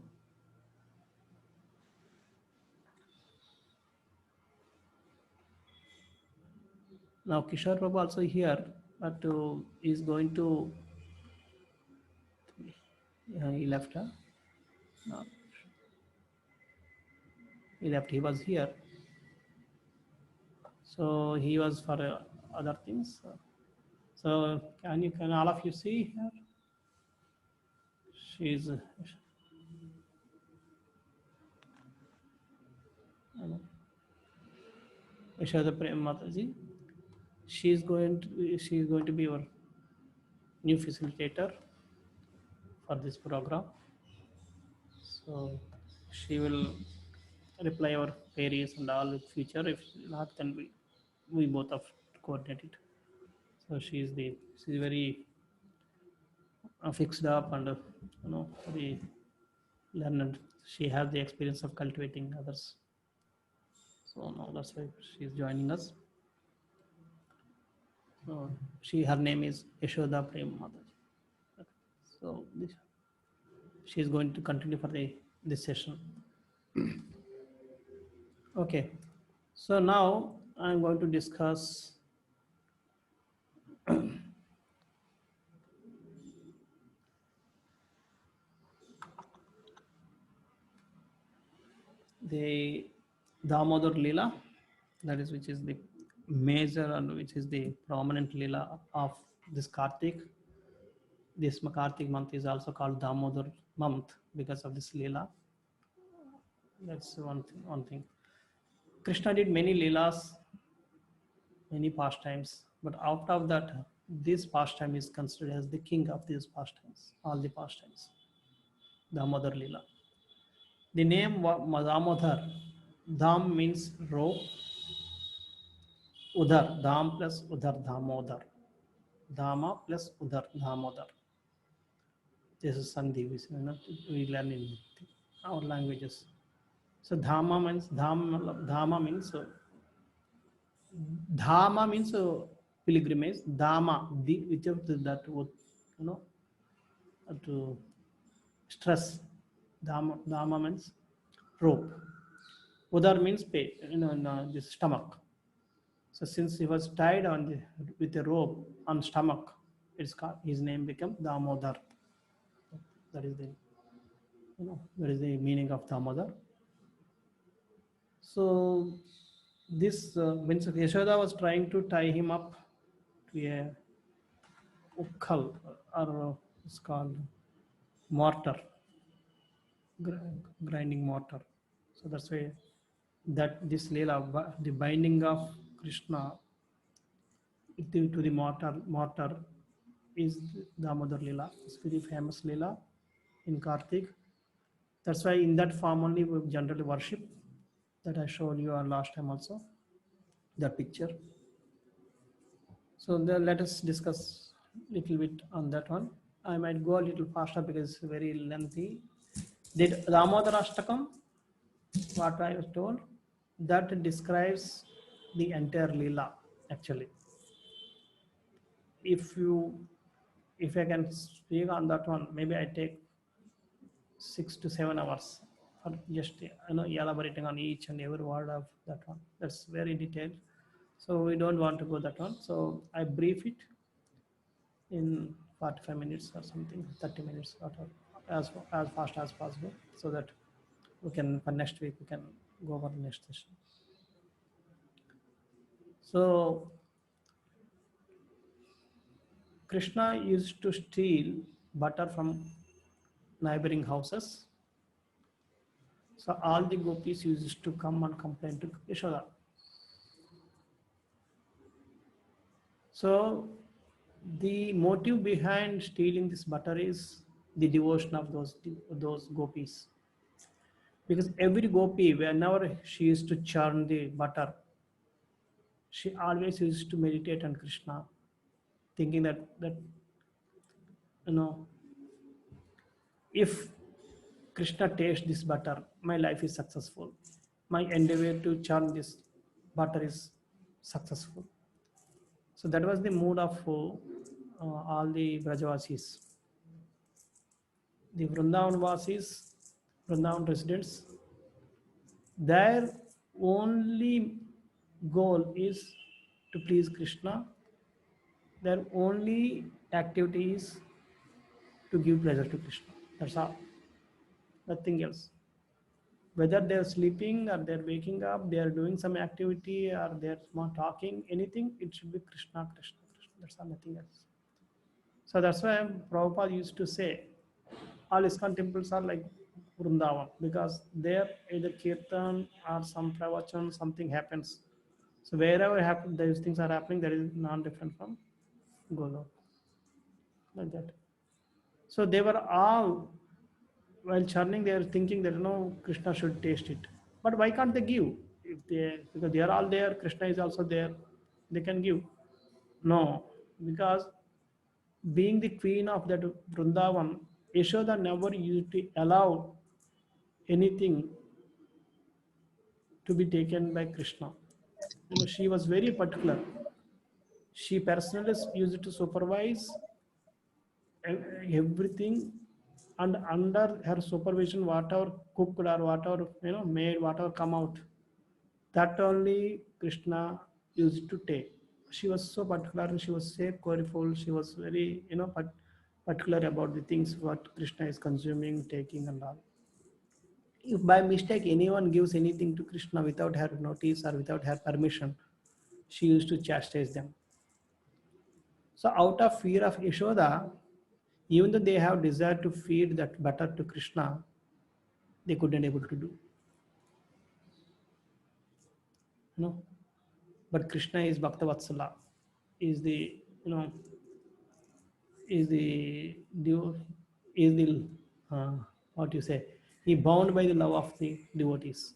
Now Kishore Prabhu also here, but is going to, he left, huh? No. He left, he was here. So he was for other things. So can all of you see here? She's Yashoda Prem Mataji. She is going to be our new facilitator for this program. So she will reply our queries and all in future. If not, then we both have coordinate it. So she's very fixed up and very learned. She has the experience of cultivating others. So now that's why she's joining us. So her name is Yashoda Prem Mataji. So she is going to continue for this session. Okay. So now I'm going to discuss the Damodar Leela, that is which is the major and which is the prominent Leela of this Kartik. This Kartik month is also called Damodar month because of this Leela. That's one thing. Krishna did many Leelas, many pastimes, but out of that, this pastime is considered as the king of these pastimes, all the pastimes, Damodar Leela. The name Damodar, Dham means rope, Udar, Dham plus Udar, Damodar. Dhama plus Udar, Damodar. This is Sandhi, we learn in our languages. So Dhama means Dhama means Dhama means pilgrimage. Dhama, which of that would to stress. Dhama means rope. Udar means pay, the stomach. So since he was tied with a rope on stomach, his name became Damodar. That is the meaning of Damodar. So this when Yashoda was trying to tie him up to a ukhal, or it's called mortar, grinding mortar. So that's why that this Leela, the binding of Krishna to the mortar is Damodar Leela. It's very famous Leela in Kartik. That's why in that form only we generally worship. That I showed you last time also, that picture. So let us discuss a little bit on that one. I might go a little faster because it's very lengthy. Did Damodar Ashtakam, what I was told, that describes the entire Leela actually. If I can speak on that one, maybe I take 6 to 7 hours for just elaborating on each and every word of that one. That's very detailed. So we don't want to go that one. So I brief it in 45 minutes or something, 30 minutes, whatever, as fast as possible, so that we can, for next week, we can go over the next session. So Krishna used to steal butter from neighboring houses. So all the gopis used to come and complain to Yashoda. So the motive behind stealing this butter is the devotion of those gopis. Because every gopi, whenever she used to churn the butter, she always used to meditate on Krishna, thinking that if Krishna tastes this butter, my life is successful. My endeavor to churn this butter is successful. So that was the mood of all the Brajavasis. The Vrindavan Vasis, Vrindavan residents, their only goal is to please Krishna. Their only activity is to give pleasure to Krishna. That's all. Nothing else. Whether they're sleeping or they're waking up, they're doing some activity or they're not talking, anything, it should be Krishna, Krishna, Krishna. That's all, nothing else. So that's why Prabhupada used to say, all ISKCON temples are like Vrindavan, because there either Kirtan or some pravachan, something happens. So wherever those things are happening, that is non-different from Golok. Like that. So they were all, while churning, they are thinking that Krishna should taste it. But why can't they give? Because they are all there, Krishna is also there, they can give. No, because being the queen of that Vrindavan, Yashoda never used to allow anything to be taken by Krishna. She was very particular. She personally used to supervise everything, and under her supervision, whatever cooked or whatever made, whatever come out, that only Krishna used to take. She was so particular, and she was so careful. She was very particular about the things what Krishna is consuming, taking, and all. if by mistake anyone gives anything to Krishna without her notice or without her permission, she used to chastise them. So out of fear of Yashoda, even though they have desire to feed that butter to Krishna, they couldn't able to do. No, but Krishna is Bhakta Vatsala, is the is the is the what you say? He bound by the love of the devotees.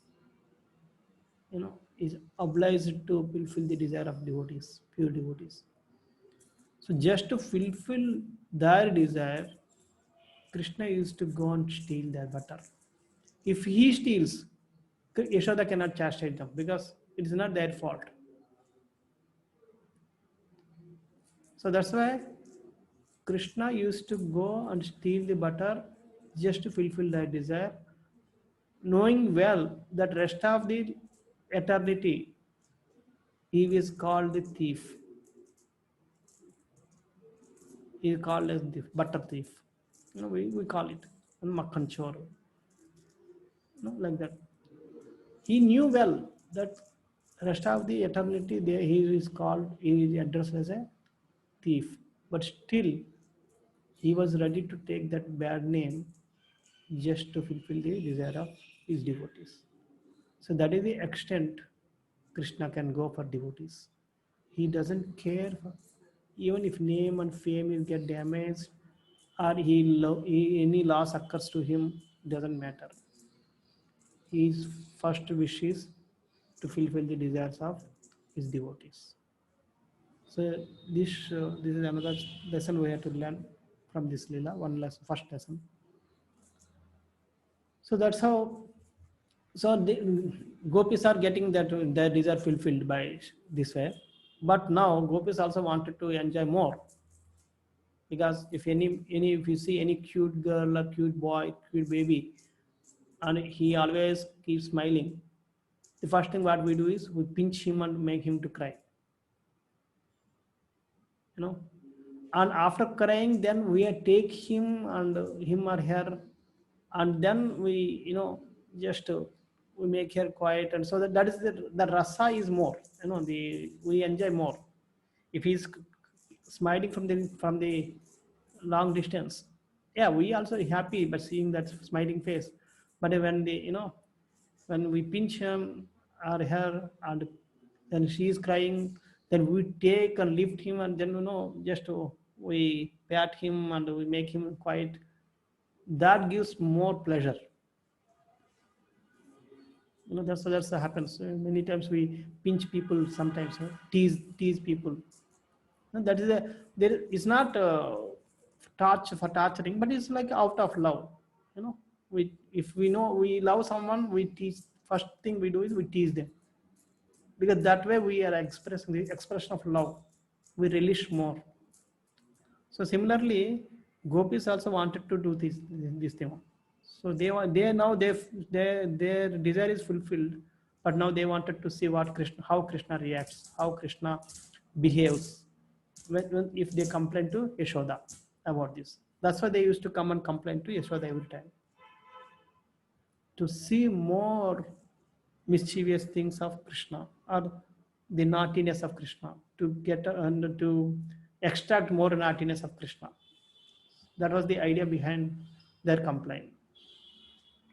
Is obliged to fulfill the desire of devotees, pure devotees. So just to fulfill their desire, Krishna used to go and steal their butter. If he steals, Yashoda cannot chastise them because it is not their fault. So that's why Krishna used to go and steal the butter just to fulfill their desire, knowing well that rest of the eternity he is called the thief. He is called as the butter thief. We call it makhan chor. Like that. He knew well that rest of the eternity there he is addressed as a thief. But still, he was ready to take that bad name just to fulfill the desire of his devotees. So that is the extent Krishna can go for devotees. He doesn't care even if name and fame will get damaged or any loss occurs to him, doesn't matter. His first wish is to fulfill the desires of his devotees. So this is another lesson we have to learn from this Leela, one lesson, first lesson. So that's how, so the gopis are getting their desire fulfilled by this way. But now gopis also wanted to enjoy more. Because if if you see any cute girl or cute boy, cute baby, and he always keeps smiling, the first thing what we do is we pinch him and make him to cry. And after crying, then we take him or her, and then we just we make her quiet, and so that is the rasa is more. We enjoy more. If he's smiling from the long distance, yeah, we also happy by seeing that smiling face. But when when we pinch him or her and then she is crying, then we take and lift him and then just we pat him and we make him quiet. That gives more pleasure. That's what happens. Many times we pinch people, sometimes tease people. That is there is not for torturing, but it's like out of love. If we know we love someone, we tease. First thing we do is we tease them, because that way we are expressing the expression of love. We relish more. So similarly, gopis also wanted to do this thing. So their desire is fulfilled, but now they wanted to see how Krishna reacts, how Krishna behaves if they complain to Yashoda about this. That's why they used to come and complain to Yashoda every time, to see more mischievous things of Krishna or the naughtiness of Krishna, to get and to extract more naughtiness of Krishna. That was the idea behind their complaint.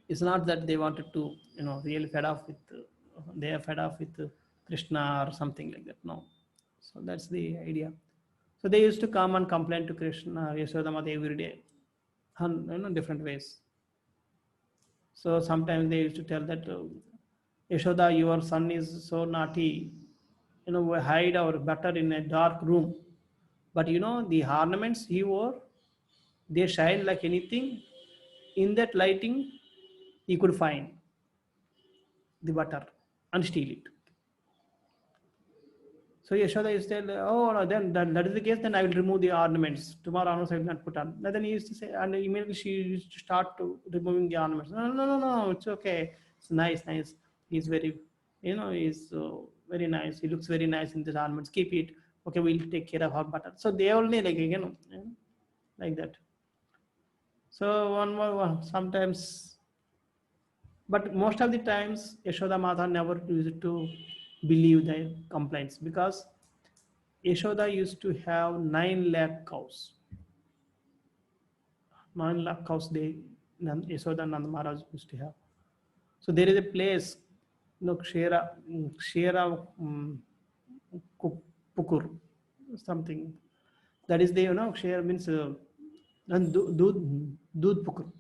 It's not that they wanted to, really they are fed off with Krishna or something like that. No. So that's the idea. So they used to come and complain to Krishna, Yashodamata every day, in different ways. So sometimes they used to tell that, Yashoda, your son is so naughty. We hide our butter in a dark room. But the ornaments he wore, they shine like anything. In that lighting, he could find the butter and steal it. So Yashoda used to say, oh, no, then that is the case, then I will remove the ornaments. Tomorrow onwards I will not put on. And then he used to say, and immediately she used to start removing the ornaments. No, it's okay. It's nice. He's very, he's very nice. He looks very nice in the ornaments. Keep it. Okay, we'll take care of our butter. So they only like that. So one more, sometimes But most of the times, Yashoda Mata never used to believe their complaints because Yashoda used to have 9 lakh cows. 9 lakh cows Yashoda Nanda Maharaj used to have. So there is a place, Kshera Pukur, something. That is the, Kshera means Doodh Pukur.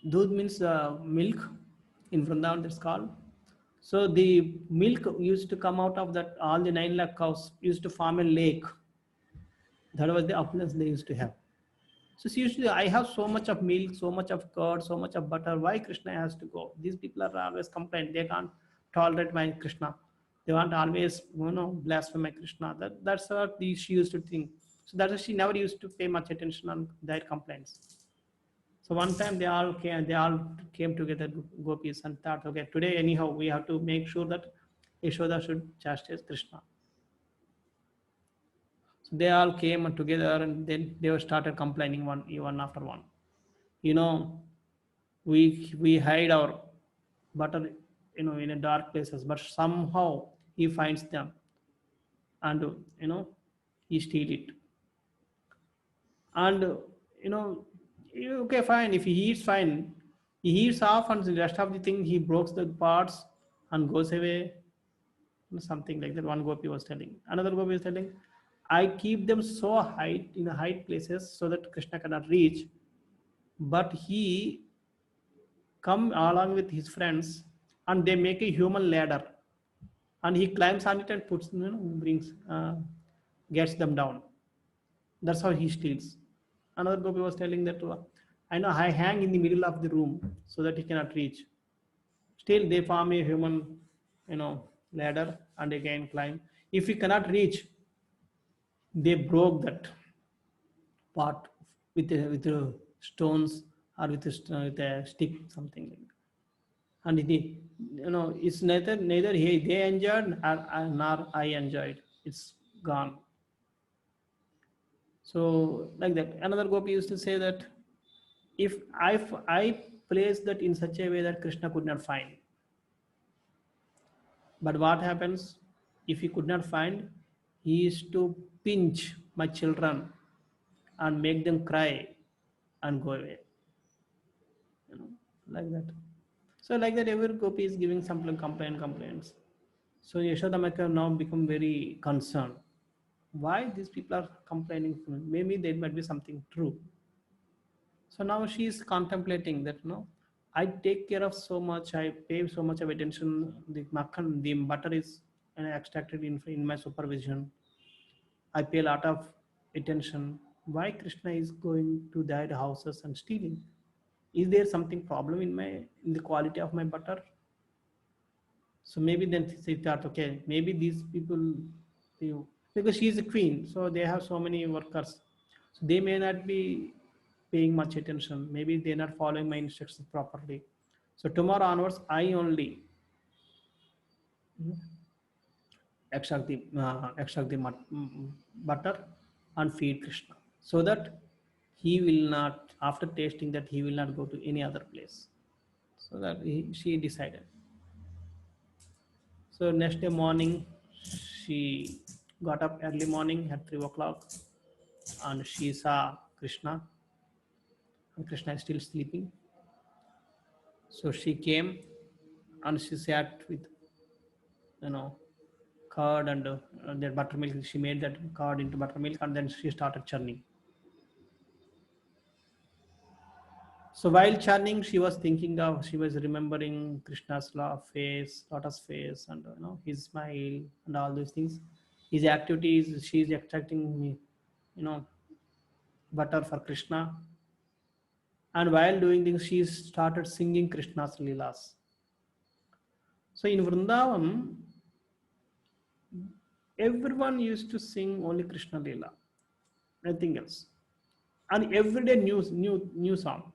Doodh means milk in Vrindavan, that's called. So the milk used to come out of that, all the 9 lakh cows used to form a lake. That was the opulence they used to have. So she used to, I have so much of milk, so much of curd, so much of butter. Why Krishna has to go? These people are always complaining. They can't tolerate my Krishna. They want always, blaspheme my Krishna. That's what she used to think. So that's why she never used to pay much attention on their complaints. So one time they all came together, gopis, and thought, okay, today anyhow we have to make sure that Yashoda should chastise Krishna. So they all came together and then they started complaining one after one. We hide our butter, in a dark places, but somehow he finds them and, he steal it. And, okay, fine. If he eats, fine. He eats off and the rest of the thing, he breaks the parts and goes away. Something like that. One gopi was telling. Another gopi was telling, I keep them so high in high places so that Krishna cannot reach. But he come along with his friends and they make a human ladder. And he climbs on it and puts, gets them down. That's how he steals. Another gopi was telling that, I hang in the middle of the room so that he cannot reach. Still, they form a human, ladder and again climb. If he cannot reach, they broke that part with stones or with a stick, something like that. And it's neither they enjoyed nor I enjoyed. It's gone. So like that. Another gopi used to say that if I placed that in such a way that Krishna could not find. But what happens if he could not find? He used to pinch my children and make them cry and go away. Like that. So like that, every gopi is giving some complaints. So Yashoda Mata now become very concerned. Why these people are complaining? Maybe there might be something true. So now she is contemplating that, I take care of so much, I pay so much of attention. The makhan, the butter is extracted in my supervision. I pay a lot of attention. Why Krishna is going to their houses and stealing? Is there something problem in the quality of my butter? So maybe then she thought, okay, maybe these people, because she is a queen, so they have so many workers. So they may not be paying much attention. Maybe they're not following my instructions properly. So tomorrow onwards, I only extract the butter and feed Krishna, so that he will not, after tasting that, he will not go to any other place. So that she decided. So next day morning, she got up early morning at 3 o'clock and she saw Krishna. And Krishna is still sleeping. So she came and she sat with, curd and that buttermilk. She made that curd into buttermilk and then she started churning. So while churning, she was remembering Krishna's lotus face, and his smile and all those things. His activities, she is extracting, butter for Krishna. And while doing things, she started singing Krishna's Leelas. So in Vrindavan, everyone used to sing only Krishna Leela, nothing else. And every day new song,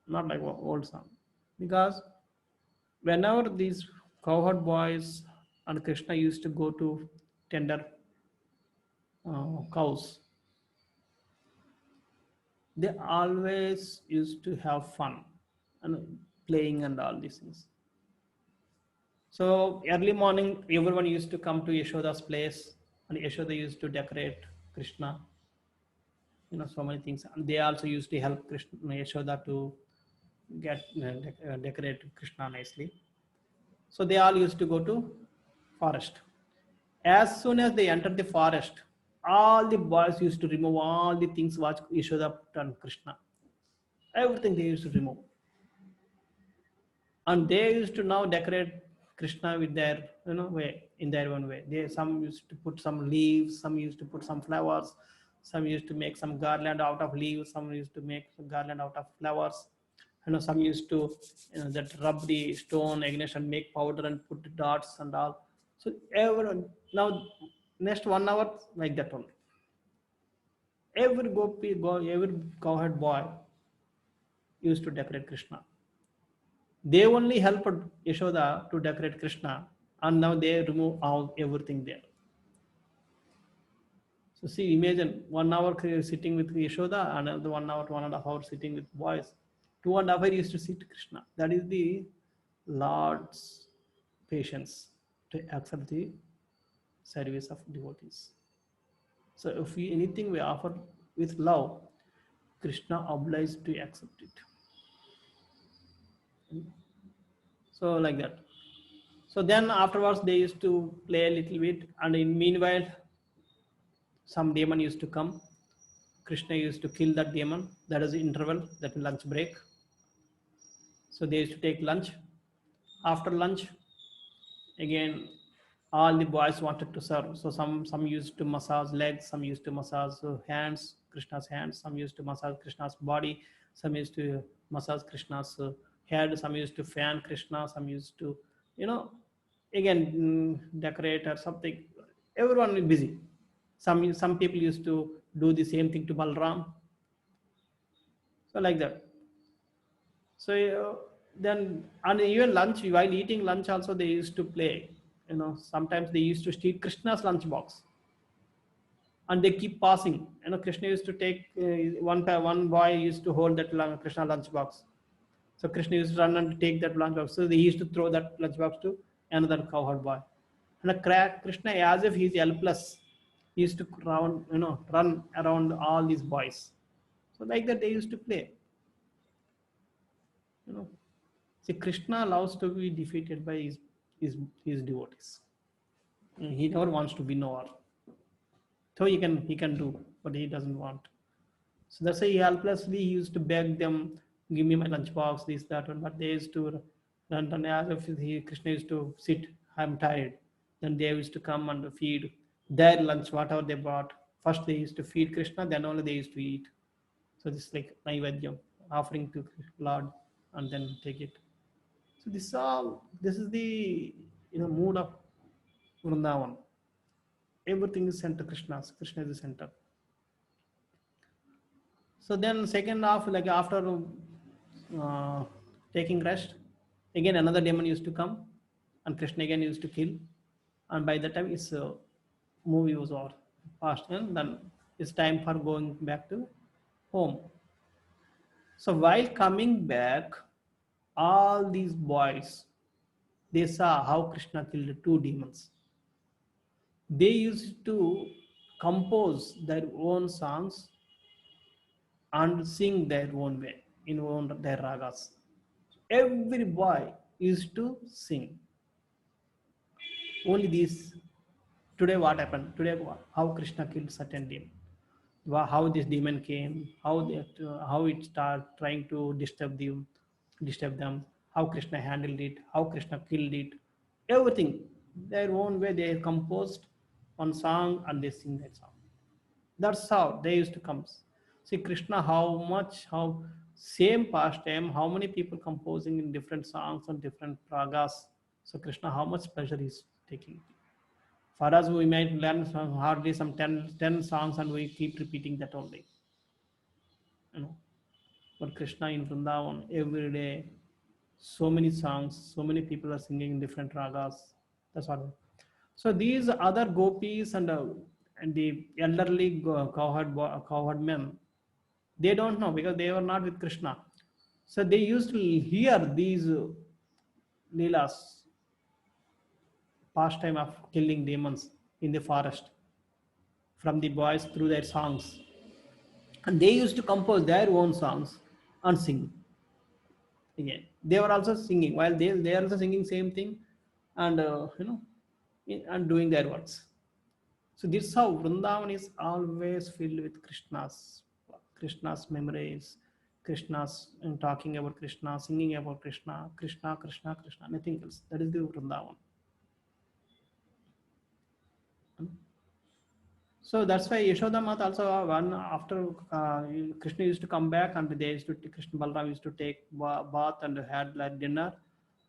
not like old song. Because whenever these cowherd boys and Krishna used to go to tender cows, they always used to have fun. And playing and all these things. So early morning, everyone used to come to Yashoda's place, and Yashoda used to decorate Krishna. So many things. And they also used to help Krishna, Yashoda to get decorate Krishna nicely. So they all used to go to forest. As soon as they entered the forest, all the boys used to remove all the things what Yashoda put on Krishna. Everything they used to remove. And they used to now decorate Krishna with their way, in their own way. Some used to put some leaves, some used to put some flowers, some used to make some garland out of leaves, some used to make some garland out of flowers. Some used to that rub the stone against and make powder and put the dots and all. So everyone now next 1 hour like that only. Every every cowherd boy used to decorate Krishna. They only helped Yashoda to decorate Krishna, and now they remove everything there. So see, imagine 1 hour sitting with Yashoda, another 1 hour, 1.5 hours sitting with boys. 2.5 hours used to sit Krishna. That is the Lord's patience to accept the service of devotees. So if anything we offer with love, Krishna obliged to accept it. So like that. So then afterwards they used to play a little bit, and in meanwhile some demon used to come. Krishna used to kill that demon. That is the interval, that lunch break. So they used to take lunch. After lunch, again all the boys wanted to serve. So some used to massage legs, some used to massage hands, Krishna's hands, some used to massage Krishna's body, some used to massage Krishna's head, some used to fan Krishna, some used to again decorate or something. Everyone is busy. Some people used to do the same thing to Balram. So like that. So then, and even lunch, while eating lunch also they used to play. Sometimes they used to steal Krishna's lunch box, and they keep passing. Krishna used to take one boy used to hold that Krishna lunch box. So Krishna used to run and take that lunch box. So they used to throw that lunch box to another cowherd boy. And Krishna, as if he's helpless, he used to run around all these boys. So like that they used to play. See, Krishna loves to be defeated by his devotees. He never wants to be knower. So he can do, but he doesn't want. So that's why he helplessly used to beg them, give me my lunchbox, this, that, and but they used to run as if Krishna used to sit, I'm tired. Then they used to come and feed their lunch, whatever they brought. First they used to feed Krishna, then only they used to eat. So this is like Naivadyam, offering to Lord, and then take it. So this is the mood of Vrindavan. Everything is center Krishna's. Krishna is the center. So then second half, like after taking rest, again another demon used to come, and Krishna again used to kill, and by the time his movie was over, past, and then it's time for going back to home. So while coming back, all these boys, they saw how Krishna killed 2 demons. They used to compose their own songs and sing their own way, in their ragas. Every boy used to sing. Only these. Today what happened? Today how Krishna killed certain demon. How this demon came, how it started trying to disturb them, how Krishna handled it, how Krishna killed it, everything. Their own way they composed one song and they sing that song. That's how they used to come. See Krishna, how same pastime, how many people composing in different songs and different ragas. So Krishna, how much pleasure he's taking. For us, we might learn hardly some 10 songs and we keep repeating that only. But Krishna in Vrindavan, every day, so many songs, so many people are singing in different ragas. That's what. So these other gopis and the elderly cowherd men, they don't know because they were not with Krishna. So they used to hear these leelas, pastime of killing demons in the forest, from the boys through their songs. And they used to compose their own songs and sing. Again, they were also singing while they are also singing same thing, and and doing their works. So this is how Vrindavan is always filled with Krishna's memories, Krishna's talking about Krishna, singing about Krishna, Krishna, Krishna, Krishna, nothing else. That is the Vrindavan. So that's why Yashoda Mat also, one after Krishna used to come back, and they used to Krishna Balram used to take bath and had like dinner,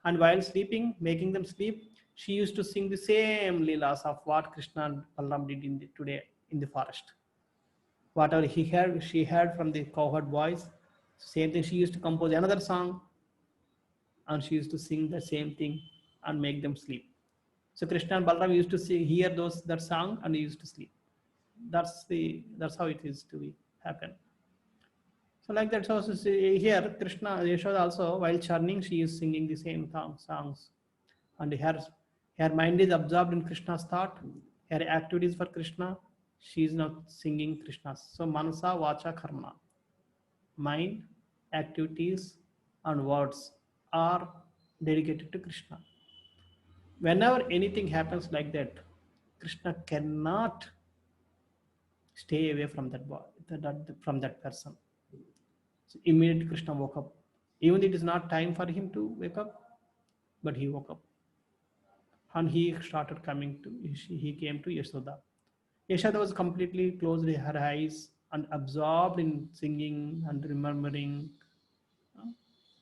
and while sleeping, making them sleep, she used to sing the same leelas of what Krishna and Balram did today in the forest. Whatever she heard from the cowherd boys, same thing. She used to compose another song, and she used to sing the same thing and make them sleep. So Krishna and Balram used to hear that song, and he used to sleep. That's how it is to be happen. So like that, so here Krishna Yashoda also, while churning, she is singing the same songs, and her mind is absorbed in Krishna's thought. Her activities for Krishna, she is not singing Krishna's. So manasa vacha karma, mind, activities, and words are dedicated to Krishna. Whenever anything happens like that, Krishna cannot stay away from that boy, from that person. So immediately Krishna woke up. Even it is not time for him to wake up, but he woke up. And he started he came to Yashoda. Yashoda was completely closed her eyes and absorbed in singing and remembering.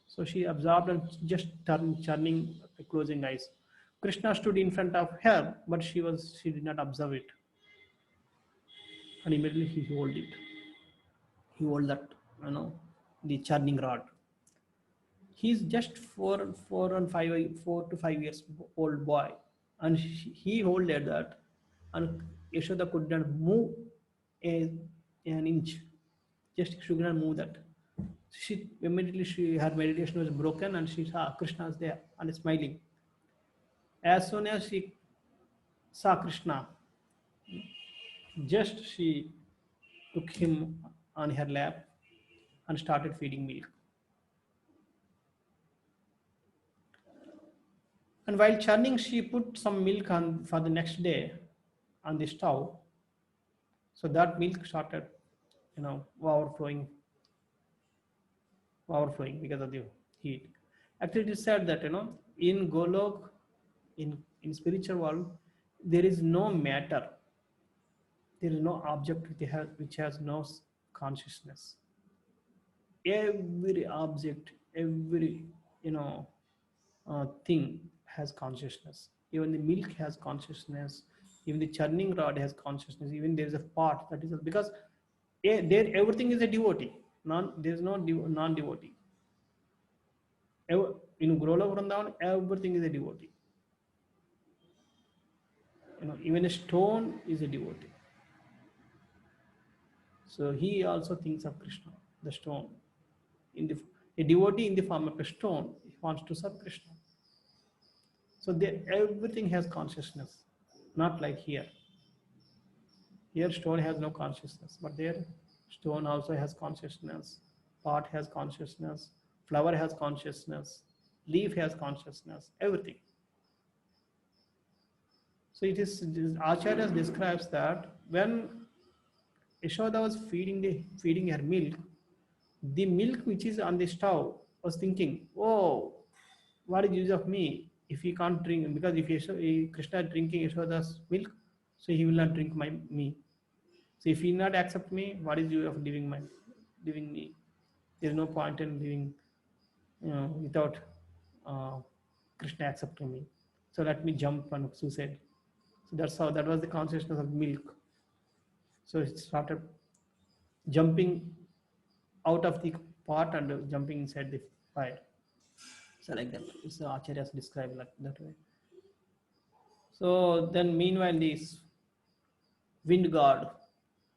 So she absorbed and just churning, closing eyes. Krishna stood in front of her, but she did not observe it. And immediately he held it. He held that, the churning rod. He's just 4 to 5 years old boy, and he holded that, and Yashoda could not move an inch. Just she could not move that. She immediately her meditation was broken, and she saw Krishna is there and smiling. As soon as she saw Krishna, just she took him on her lap and started feeding milk. And while churning, she put some milk on for the next day on the stove. So that milk started, overflowing because of the heat. Actually, it is said that, in Golok, in spiritual world, there is no matter. There is no object which has no consciousness. Every object, every, thing has consciousness. Even the milk has consciousness. Even the churning rod has consciousness. Even there is a pot that is because everything is a devotee. There is no non-devotee. In Goloka Vrindavan, everything is a devotee. Even a stone is a devotee. So he also thinks of Krishna, the stone. A devotee in the form of a stone, he wants to serve Krishna. So everything has consciousness, not like here. Here stone has no consciousness, but there stone also has consciousness, pot has consciousness, flower has consciousness, leaf has consciousness, everything. So Acharya describes that when Yashoda was feeding her milk, the milk which is on the stove was thinking, oh, what is the use of me if he can't drink? Because if Krishna is drinking Yashoda's milk, so he will not drink me. So if he not accept me, what is the use of living me? There is no point in living without Krishna accepting me. So let me jump on suicide. So that was the consciousness of milk. So it started jumping out of the pot and jumping inside the fire. So like that, it's Acharyas described like that way. So then meanwhile this wind god,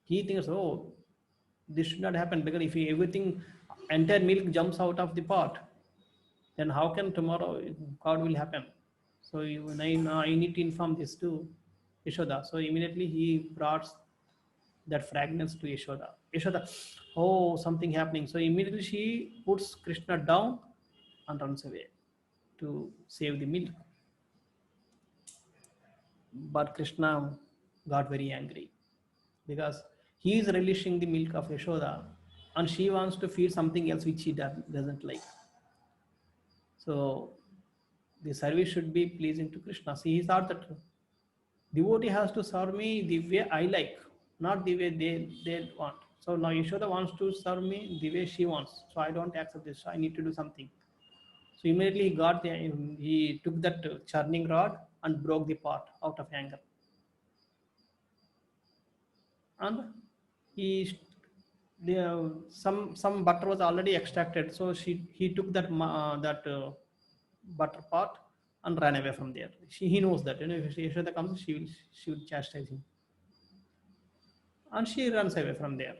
he thinks, oh, this should not happen, because if everything, entire milk jumps out of the pot, then how can tomorrow God will happen? So I need to inform this to Yashoda. So immediately he brought that fragrance to Yashoda. Yashoda, oh, something happening. So immediately she puts Krishna down and runs away to save the milk. But Krishna got very angry because he is relishing the milk of Yashoda and she wants to feed something else which he doesn't like. So the service should be pleasing to Krishna. See, he thought that devotee has to serve me the way I like, not the way they want. So now Yashoda wants to serve me the way she wants. So I don't accept this. So I need to do something. So immediately he took that churning rod and broke the pot out of anger. And some butter was already extracted. So he took that butter pot and ran away from there. He knows that, if Yashoda comes, she will chastise him. And she runs away from there.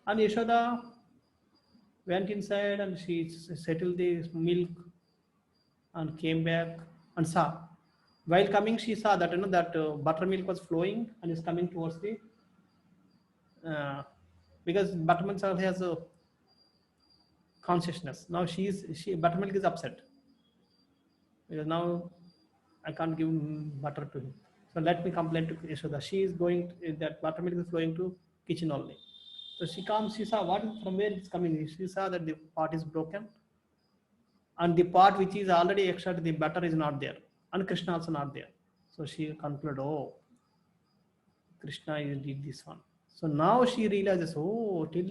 And Yashoda went inside and she settled the milk and came back and saw. While coming, she saw that that buttermilk was flowing and is coming towards the because buttermilk also has a consciousness. Now buttermilk is upset because now I can't give butter to him. So let me complain to Yashoda. She is going, that buttermilk is flowing to kitchen only. So she comes, she saw from where it's coming. She saw that the pot is broken and the pot which is already extracted, the butter is not there and Krishna also not there. So she concluded, oh, Krishna did this one. So now she realizes, oh, till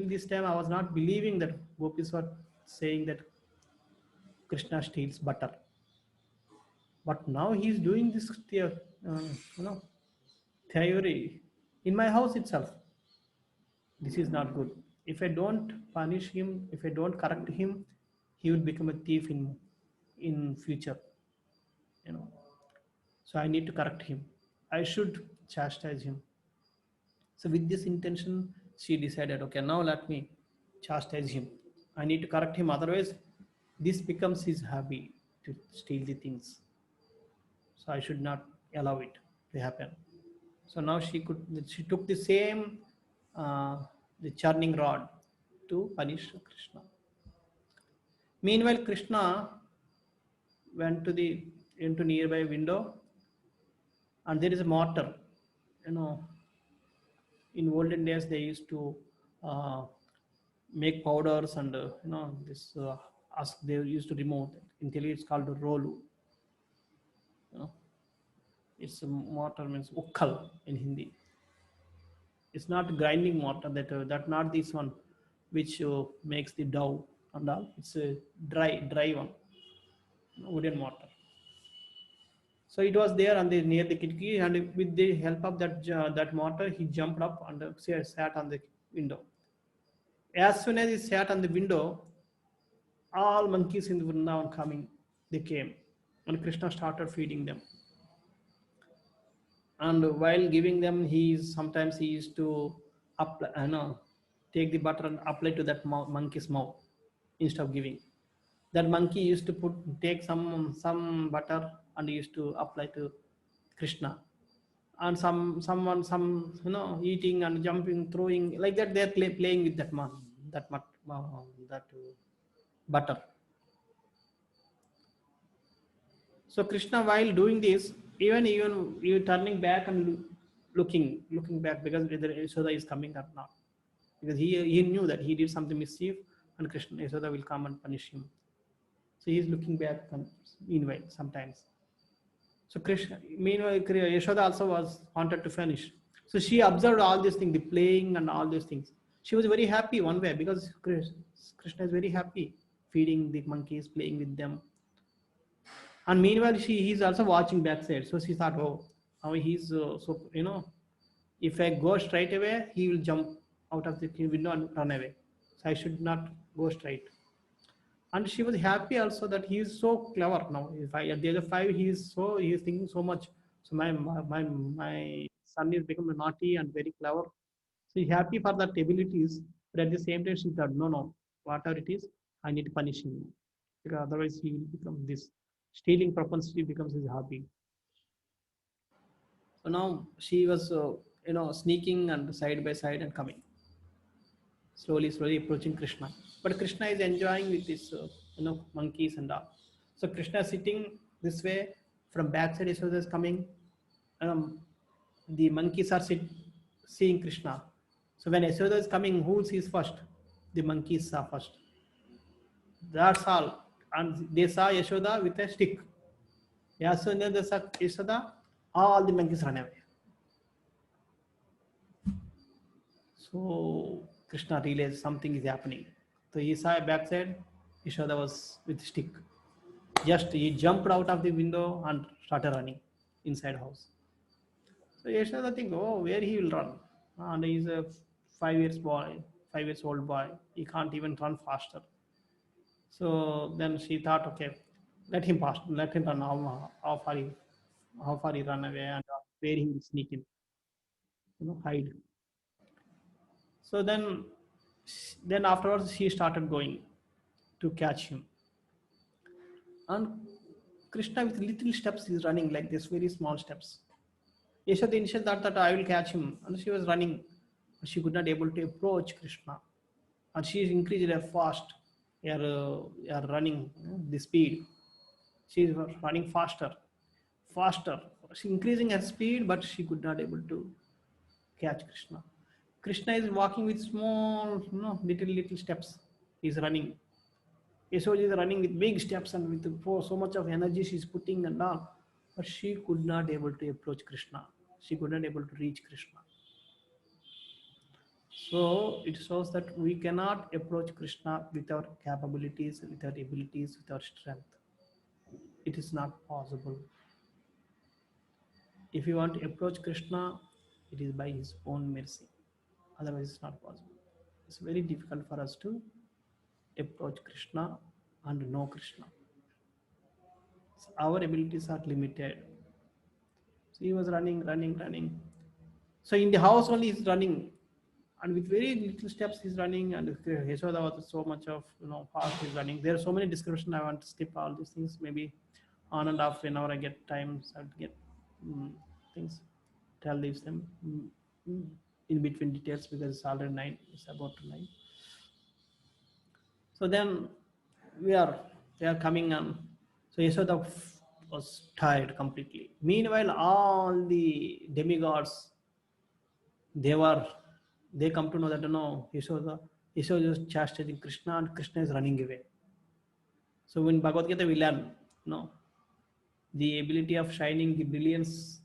this time I was not believing that gopis were saying that Krishna steals butter. But now he is doing this theory in my house itself. This is not good. If I don't punish him, if I don't correct him, he would become a thief in future. So I need to correct him. I should chastise him. So with this intention, she decided, okay, now let me chastise him. I need to correct him. Otherwise, this becomes his hobby to steal the things. So I should not allow it to happen. So now she took the same the churning rod to punish Krishna. Meanwhile, Krishna went into nearby window, and there is a mortar. In olden days they used to make powders and this they used to remove. In Telugu it's called rolu. It's a mortar, means ukkal in Hindi. It's not grinding mortar, that not this one which makes the dough and all. It's a dry one, wooden mortar. So it was there near the kitchen, and with the help of that mortar, he jumped up and sat on the window. As soon as he sat on the window, all monkeys in the Vrindavan they came, and Krishna started feeding them. And while giving them, sometimes he used to take the butter and apply to that monkey's mouth instead of giving. That monkey used to take some butter and used to apply to Krishna. And someone eating and jumping, throwing, like that, they're playing with that butter. So Krishna, while doing this, even you turning back and looking back, because whether Yashoda is coming or not, because he knew that he did something mischief and Yashoda will come and punish him. So he is looking back meanwhile sometimes. So meanwhile Yashoda also wanted to finish. So she observed all these things, the playing and all these things. She was very happy one way, because Krishna is very happy feeding the monkeys, playing with them. And meanwhile, he's also watching backside. So she thought, oh, how he's if I go straight away, he will jump out of the window and run away. So I should not go straight. And she was happy also that he is so clever now. At the age of 5, he is thinking so much. So my son is becoming naughty and very clever. She's happy for that abilities, but at the same time she thought, no, whatever it is, I need to punish him because otherwise he will become this stealing propensity becomes his hobby. So now she was, sneaking and side by side and coming, slowly approaching Krishna. But Krishna is enjoying with his, monkeys and all. So Krishna sitting this way, from backside Yashoda is coming. The monkeys are seeing Krishna. So when Yashoda is coming, who sees first? The monkeys saw first. That's all. And they saw Yashoda with a stick. Yashoda, they saw Yashoda, all the monkeys run away. So Krishna realized something is happening. So he saw a backside, Yashoda was with stick. Just he jumped out of the window and started running inside house. So Yashoda think, oh, where he will run? And he's a 5 years old boy. He can't even run faster. So then she thought, okay, let him run. How far he run away and where he will sneak in, hide. So then afterwards she started going to catch him. And Krishna with little steps is running like this, very small steps. Yashoda initially thought that I will catch him, and she was running, but she could not able to approach Krishna. And she increased her fast, her running, the speed. She is running faster. She increasing her speed, but she could not able to catch Krishna. Krishna is walking with small, little steps. He is running. Yashoda is running with big steps and with so much of energy she is putting and all, but she could not able to approach Krishna. She could not able to reach Krishna. So it shows that we cannot approach Krishna with our capabilities, with our abilities, with our strength. It is not possible. If you want to approach Krishna, it is by his own mercy. Otherwise, it's not possible. It's very difficult for us to approach Krishna and know Krishna. So our abilities are limited. So he was running. So in the house only he's running, and with very little steps he's running, and Yashoda was so much of fast he's running. There are so many descriptions. I want to skip all these things. Maybe on and off whenever I get time, so I'll get things. Tell these them in between details because it's already 9. It's about 9. So then they are coming on. So Yashoda was tired completely. Meanwhile, all the demigods, they come to know that Yashoda is chastising Krishna and Krishna is running away. So in Bhagavad Gita we learn, the ability of shining, the brilliance,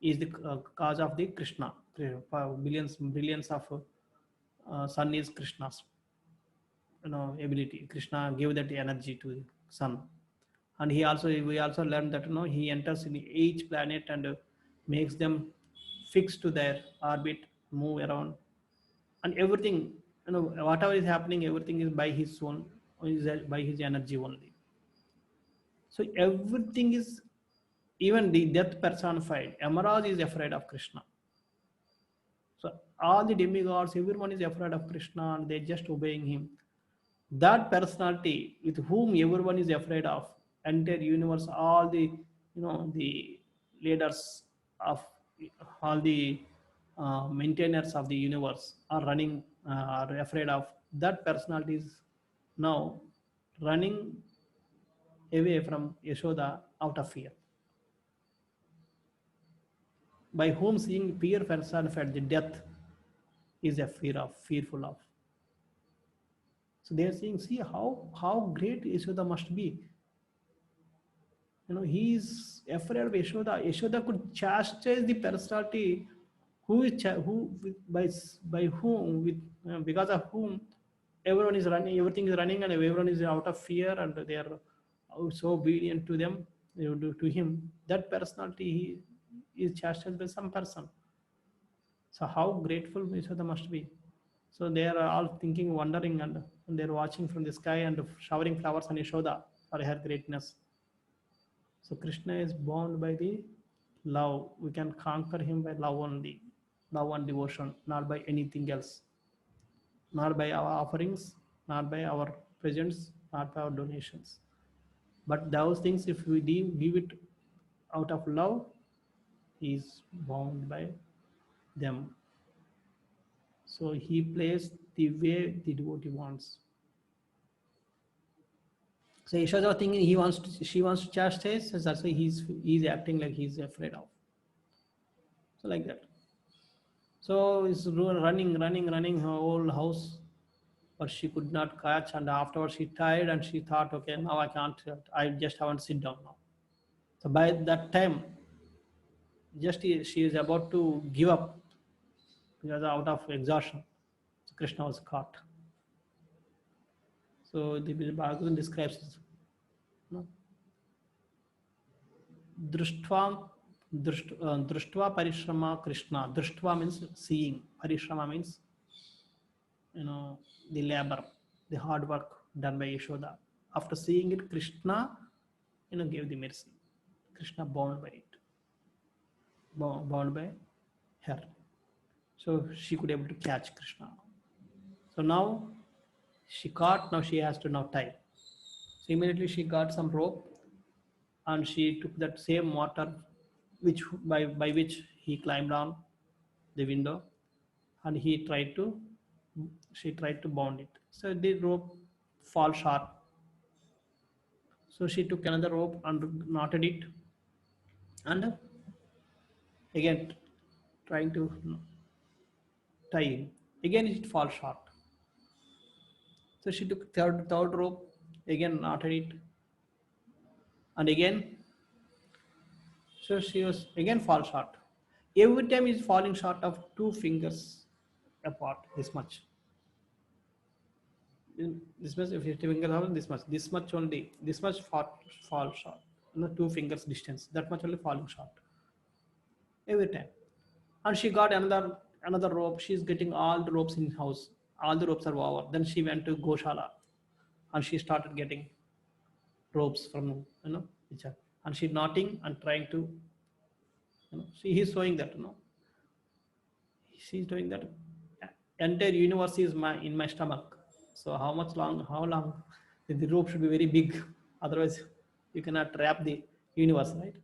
is the cause of the Krishna. Brilliance of sun is Krishna's ability. Krishna gave that energy to the sun, and we also learned that he enters in each planet and makes them fix to their orbit, move around, and everything, whatever is happening, everything is by his own, by his energy only. So everything is, even the death personified. Yamaraj is afraid of Krishna. So all the demigods, everyone is afraid of Krishna and they're just obeying him. That personality with whom everyone is afraid of, entire universe, all the the leaders of all the maintainers of the universe are running, are afraid of. That personality is now running away from Yashoda out of fear. By whom seeing fear personified, the death is a fearful of. So they are saying, see how great Yashoda must be. He is afraid of Yashoda. Yashoda could chastise the personality by whom, because of whom everyone is running, everything is running, and everyone is out of fear, and they are so obedient to them, to him. That personality is chastised by some person. So how grateful Yashoda must be. So they are all thinking, wondering, and they are watching from the sky and showering flowers on Yashoda for her greatness. So Krishna is bound by the love. We can conquer him by love only, love and devotion, not by anything else, not by our offerings, not by our presents, not by our donations. But those things, if we give it out of love, he is bound by them. So he plays the way the devotee wants. So Yashoda thinking she wants to chastise, so that's why he's acting like he's afraid of. So like that. So he's running her whole house, but she could not catch. And afterwards she tired and she thought, okay, now I can't. I just haven't sit down now. So by that time, just she is about to give up because out of exhaustion. So Krishna was caught. So the Bhagavatam describes it. No? Drishtva parishrama Krishna. Drishtva means seeing. Parishrama means, the labor, the hard work done by Yashoda. After seeing it, Krishna, gave the mercy. Krishna bound by it, bound by her. So she could able to catch Krishna. So now she caught. Now she has to now tie. So immediately she got some rope, and she took that same mortar, which by which he climbed on the window, and she tried to bound it. So the rope fall short. So she took another rope and knotted it, and again trying to tie him. Again it falls short. So she took third rope, again knotted it, and again. So she was again fall short. Every time is falling short of 2 fingers apart, this much. This much, if 50 fingers are this much only, this much fall short. 2 fingers distance, that much only falling short. Every time. And she got another rope. She's getting all the ropes in house. All the ropes are over. Then she went to Goshala, and she started getting ropes from each other. And she's knotting and trying to, he's showing that, she's doing that. Entire universe is in my stomach. So how long? The rope should be very big. Otherwise, you cannot wrap the universe, right?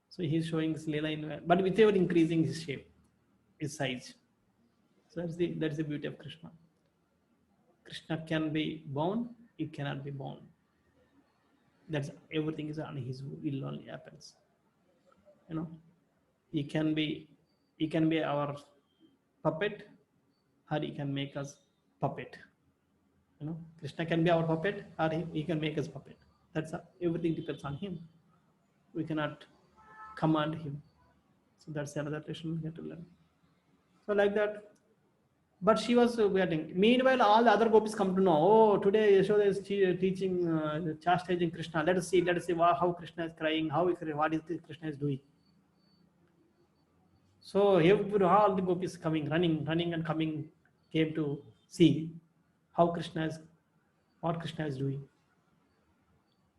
So he's showing this Leela but without increasing his shape, his size. So that's the beauty of Krishna. Krishna can be bound, he cannot be bound. That's everything is on his will only happens. He can be our puppet, or he can make us puppet. Krishna can be our puppet, or he can make us puppet. That's everything depends on him. We cannot command him. So that's another lesson we have to learn. So like that. But she was waiting. Meanwhile, all the other gopis come to know. Oh, today Yashoda is teaching, chastising Krishna. Let us see how Krishna is crying. What is Krishna is doing. So all the gopis running and coming, came to see what Krishna is doing.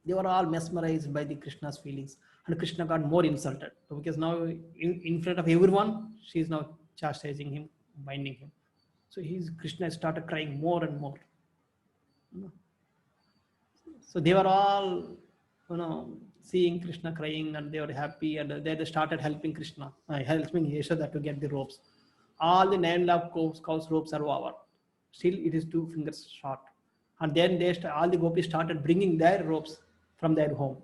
They were all mesmerized by the Krishna's feelings, and Krishna got more insulted because now in front of everyone, she is now chastising him, binding him. So Krishna started crying more and more. So they were all, seeing Krishna crying, and they were happy, and they started helping Krishna, helping Yashoda to get the ropes. All the 9 lakh cows ropes are over. Still, it is 2 fingers short. And then all the gopis started bringing their ropes from their home.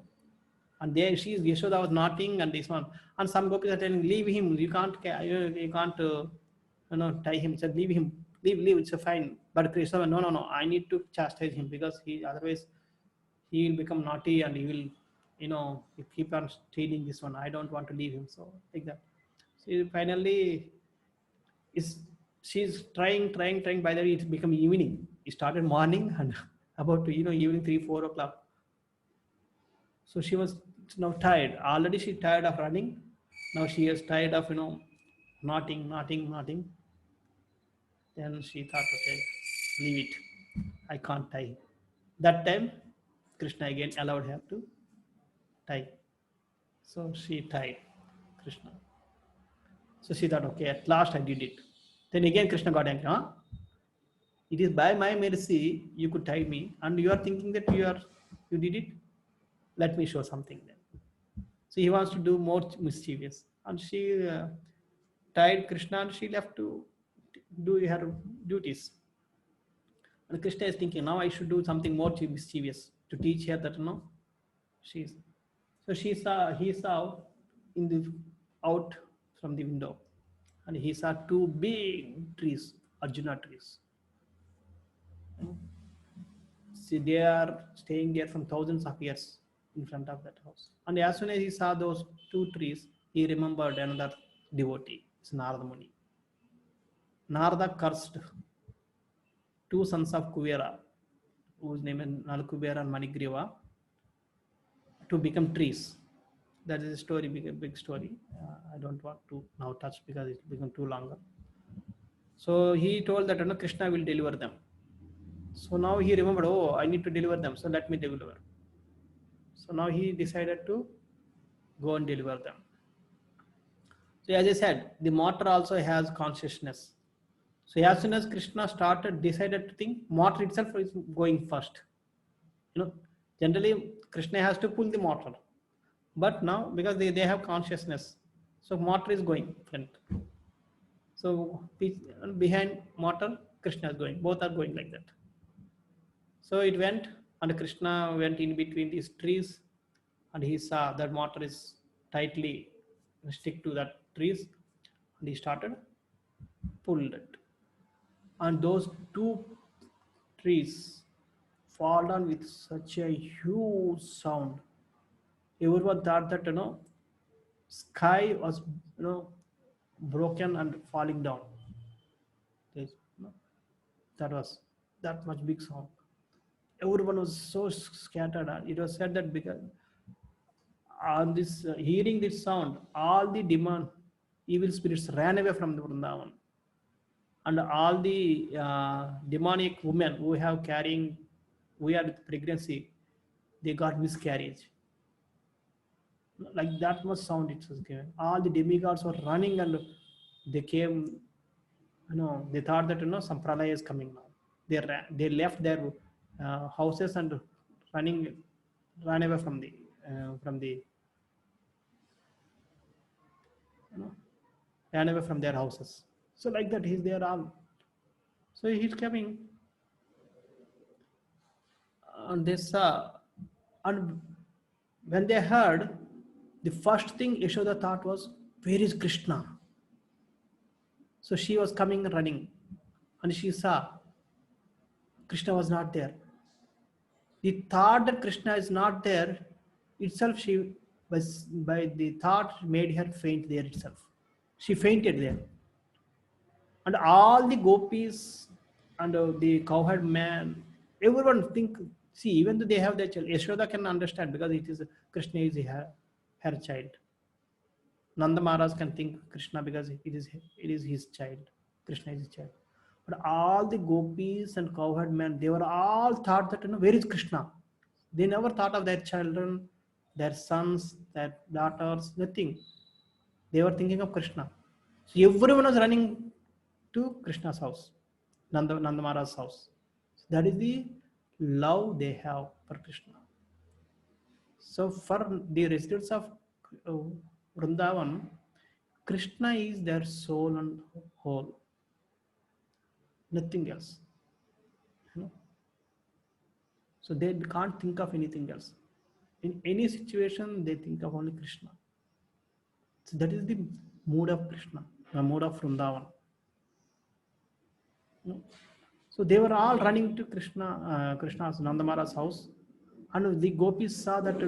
And there Yashoda was knotting, and this one. And some gopis are telling, leave him. You can't tie him. Said, leave him. Leave. It's fine. But Krishna, no. I need to chastise him because otherwise he will become naughty and he will, keep on stealing this one. I don't want to leave him. So like that. So finally, she's trying. By the way, it's become evening. It started morning and about to, evening 3-4 o'clock. So she was now tired. Already she's tired of running. Now she is tired of, knotting. Then she thought, okay, leave it. I can't tie. That time, Krishna again allowed her to tie. So she tied. Krishna. So she thought, okay, at last I did it. Then again Krishna got angry. Huh? It is by my mercy you could tie me, and you are thinking that you did it. Let me show something then. So he wants to do more mischievous, and she tied Krishna, and she left to do her duties. And Krishna is thinking, now I should do something more mischievous to teach her that she's. So he saw in the out from the window, and he saw two big trees, Arjuna trees. See, they are staying there from thousands of years in front of that house. And as soon as he saw those two trees, he remembered another devotee, it's Narada Muni. Narada cursed two sons of Kuvera, whose name is Nalakubera and Manigriva, to become trees. That is a story, big story. I don't want to now touch because it's become too longer. So he told that Krishna will deliver them. So now he remembered, oh, I need to deliver them, so let me deliver. So now he decided to go and deliver them. So as I said, the mortar also has consciousness. So as soon as Krishna decided to think, mortar itself is going first. Generally Krishna has to pull the mortar. But now, because they have consciousness, so mortar is going front. So behind mortar, Krishna is going. Both are going like that. So it went, and Krishna went in between these trees, and he saw that mortar is tightly stick to that trees, and he started pulled it. And those two trees fall down with such a huge sound. Everyone thought that sky was broken and falling down. That was that much big sound. Everyone was so scattered. It was said that because on this hearing this sound, all the evil spirits ran away from the Vrindavan, and all the demonic women who are with pregnancy, they got miscarriage. Like that much sound it was given. All the demigods were running, and they came. They thought that some pralaya is coming now. They left their houses and ran away from the ran away from their houses. So like that, he's there all. So he's coming, and they saw, and when they heard, the first thing Yashoda thought was, where is Krishna? So she was coming and running, and she saw Krishna was not there. The thought that Krishna is not there itself, she was by the thought made her faint there itself. She fainted there. And all the gopis and the cowherd man, everyone think, see, even though they have their child, Yashoda can understand because it is Krishna is her child. Nanda Maharaj can think Krishna because it is his child. Krishna is his child. But all the gopis and cowherd men, they were all thought that where is Krishna? They never thought of their children, their sons, their daughters, nothing. They were thinking of Krishna. So everyone was running to Krishna's house, Nanda Maharaj's house. So that is the love they have for Krishna. So for the residents of Vrindavan, Krishna is their soul and whole. Nothing else. So they can't think of anything else. In any situation, they think of only Krishna. So that is the mood of Krishna, the mood of Vrindavan. So they were all running to Krishna's Nanda Maharaj's house, and the gopis saw that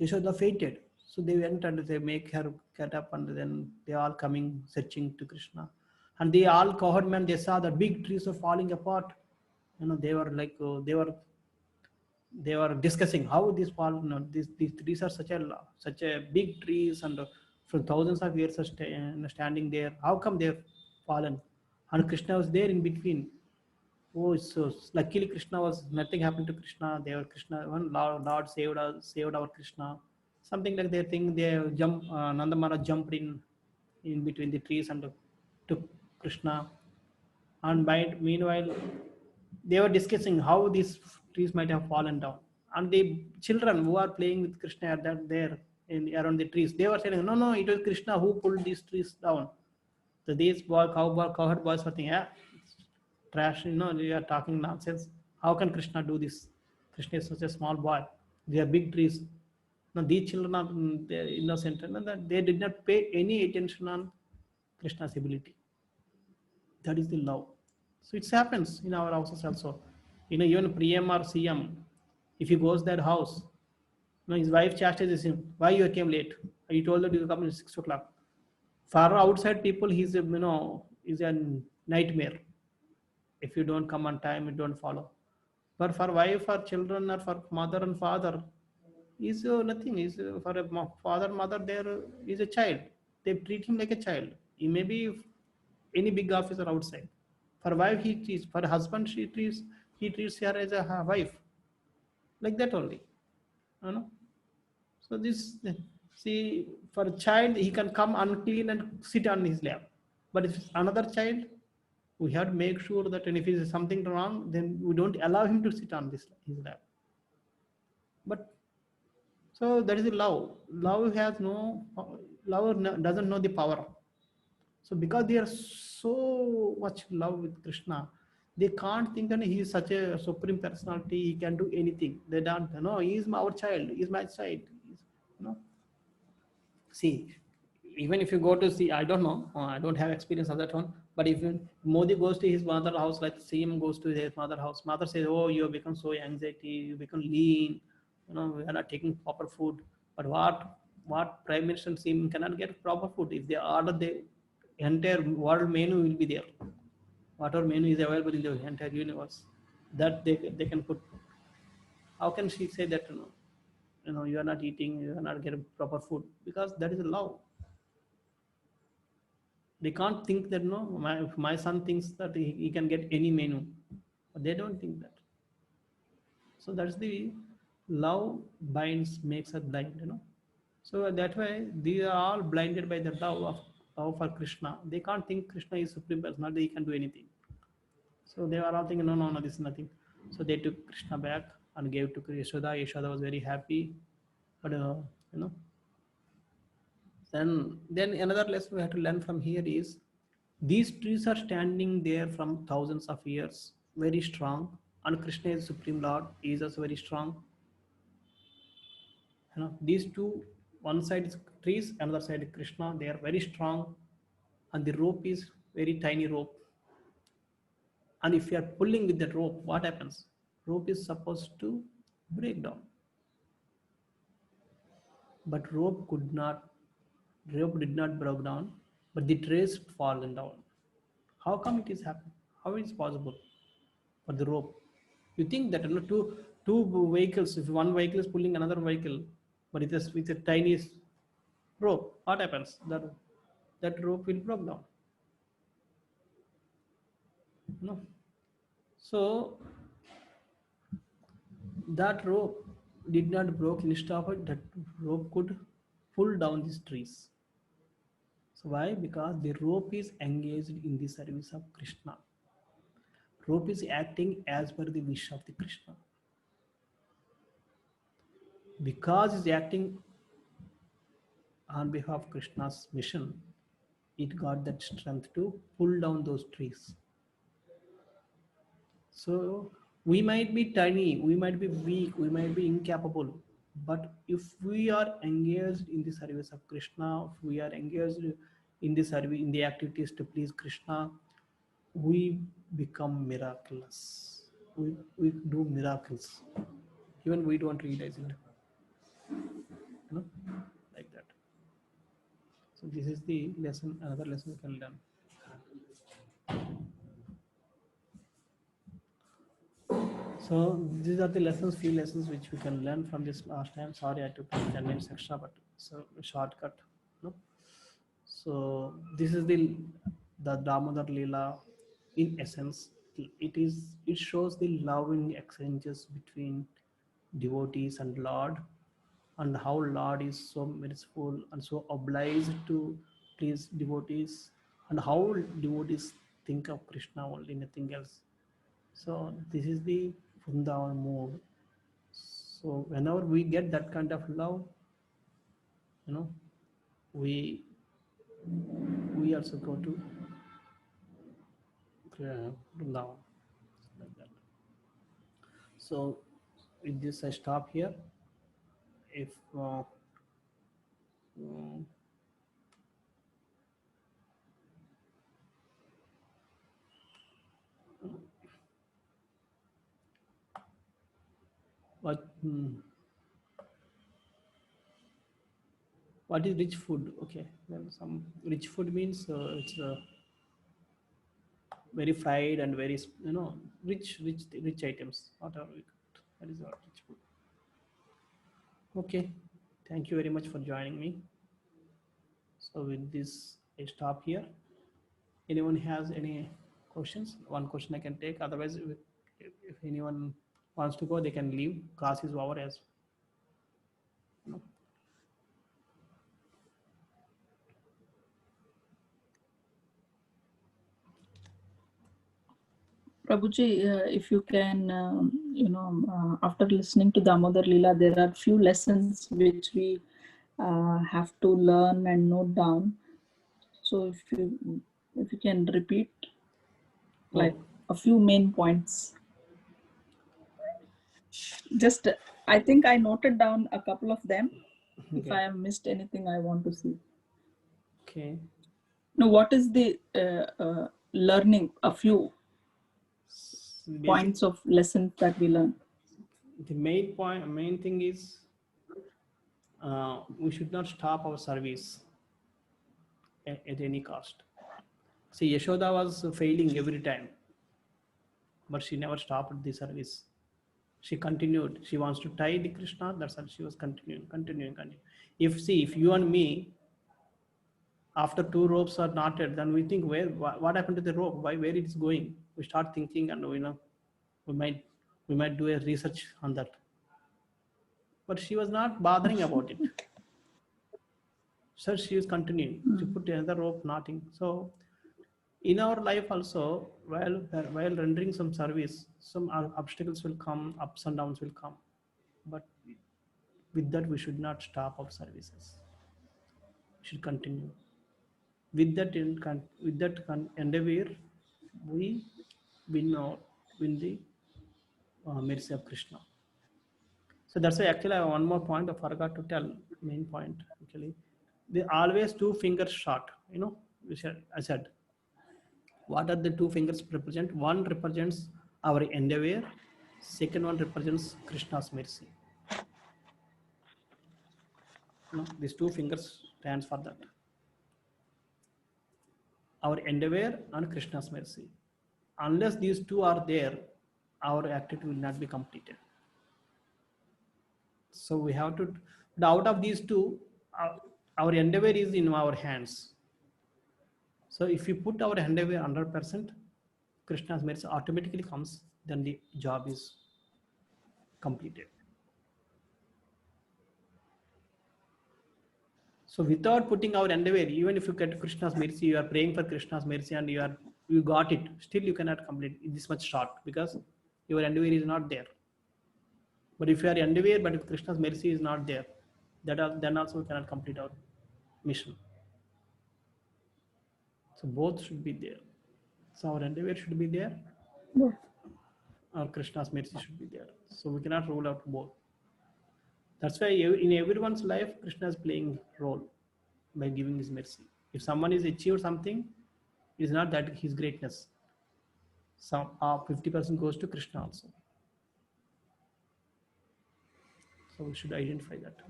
Yashoda fainted. So they went and they make her get up, and then they all coming searching to Krishna. And they all cowherd men, they saw that big trees were falling apart. They were like they were discussing how these fall. These trees are such a big trees, and from thousands of years are standing there. How come they've fallen? And Krishna was there in between. Oh, so luckily Krishna was, nothing happened to Krishna. They were Krishna. One Lord saved our Krishna. something like they think they jump. Nanda Maharaj jumped in between the trees and took Krishna. And meanwhile, they were discussing how these trees might have fallen down. And the children who are playing with Krishna are there around the trees, they were saying, no, no, it was Krishna who pulled these trees down. So these cowherd boys were thinking, yeah, trash, you are talking nonsense. How can Krishna do this? Krishna is such a small boy. They are big trees. Now these children are they're innocent and that they did not pay any attention on Krishna's ability. That is the love. So it happens in our houses also. Even PM or CM, if he goes that house, his wife chastises him. Why you came late? You told that you will come at 6 o'clock. For outside people, he's is a nightmare. If you don't come on time, you don't follow. But for wife or children or for mother and father, is nothing. Is for a father, mother, there is a child. They treat him like a child. He may be any big officer outside. For wife, he treats. For husband, he treats her as a wife. Like that only. So this, see, for a child, he can come unclean and sit on his lap. But if it's another child, we have to make sure that if it is something wrong, then we don't allow him to sit on his lap. But so that is the love. Love doesn't know the power. So because they are so much in love with Krishna, they can't think that he is such a supreme personality, he can do anything. They don't know, he is our child, he is my child. See, even if you go to see, I don't know, I don't have experience of that one, but if Modi goes to his mother's house, like CM goes to his mother's house, mother says, oh, you have become so anxiety, you become lean, we are not taking proper food. But what Prime Minister and CM cannot get proper food? If they order, the entire world menu will be there. Whatever menu is available in the entire universe, that they can put. How can she say that, you are not eating, you are not getting proper food? Because that is love. They can't think that, my son thinks that he can get any menu. But they don't think that. So that's the love makes us blind, So that way, they are all blinded by the love for Krishna. They can't think Krishna is supreme personality, he can do anything. So they were all thinking, no, this is nothing. So they took Krishna back and gave to Yashoda. Yashoda was very happy. But, then another lesson we have to learn from here is, these trees are standing there from thousands of years, very strong. And Krishna is Supreme Lord, he is also very strong. These two, one side is trees, another side is Krishna. They are very strong. And the rope is very tiny rope. And if you are pulling with that rope, what happens? Rope is supposed to break down. But rope did not break down, but the trees fallen down. How come it is happening? How is it possible for the rope? You think that two vehicles, if one vehicle is pulling another vehicle, but it is with a tiny rope, what happens? That rope will break down. No. So that rope did not break. Instead of it, that rope could pull down these trees. So why? Because the rope is engaged in the service of Krishna. Rope is acting as per the wish of the Krishna. Because it's acting on behalf of Krishna's mission, it got that strength to pull down those trees. So we might be tiny, we might be weak, we might be incapable, but if we are engaged in the service of Krishna, if we are engaged in the service, in the activities to please Krishna, we become miraculous. We do miracles. Even we don't realize it. Like that. So this is the lesson, another lesson we can learn. So these are the lessons, few lessons which we can learn from this last time. Sorry, I took 10 minutes extra, but it's a shortcut. So this is the Damodar Leela in essence. It shows the loving exchanges between devotees and Lord, and how Lord is so merciful and so obliged to please devotees, and how devotees think of Krishna only, nothing else. So this is the Vrindavan mood. So whenever we get that kind of love, you know, we also go to Vrindavan, like that. So with this I stop here. If um, what what is rich food? Okay, well, some rich food means it's very fried and very, you know, rich items. Whatever we got, that is what rich food. Okay, thank you very much for joining me. So with this, I stop here. Anyone has any questions? One question I can take. Otherwise, if anyone wants to go, they can leave. Class is over as you know. Prabhuji, if you can, after listening to Damodar Leela, there are few lessons which we have to learn and note down. So if you can repeat like a few main points. Just, I think I noted down a couple of them. Okay. If I have missed anything, I want to see. Okay. Now, what is the learning? A few points of lessons that we learn. The main thing is we should not stop our service at any cost. See, Yashoda was failing every time, but she never stopped the service. She continued. She wants to tie the Krishna. That's how she was continuing. If you and me, after 2 ropes are knotted, then we think, what happened to the rope? Where it is going? We start thinking, and we might do a research on that. But she was not bothering about it. So she was continuing to put another rope knotting. So in our life also, while rendering some service, some obstacles will come, ups and downs will come. But with that, we should not stop our services. We should continue. With that endeavor, we win the mercy of Krishna. So that's why actually I have one more point I forgot to tell. Main point actually, they always 2 fingers short. You know, which I said. What are the 2 fingers represent? One represents our endeavor. Second one represents Krishna's mercy. You know, these 2 fingers stands for that. Our endeavor and Krishna's mercy. Unless these 2 are there, our activity will not be completed. So we have to, out of these 2, our endeavor is in our hands. So if we put our endeavor 100%, Krishna's mercy automatically comes, then the job is completed. So without putting our endeavor, even if you get Krishna's mercy, you are praying for Krishna's mercy and you got it, still you cannot complete this much short because your endeavor is not there. But if you are endeavor, but if Krishna's mercy is not there, then also we cannot complete our mission. So both should be there. So our endeavor should be there, or Krishna's mercy should be there. So we cannot rule out both. That's why in everyone's life, Krishna is playing role by giving his mercy. If someone is achieved something, it is not that his greatness. Some 50% goes to Krishna also. So we should identify that.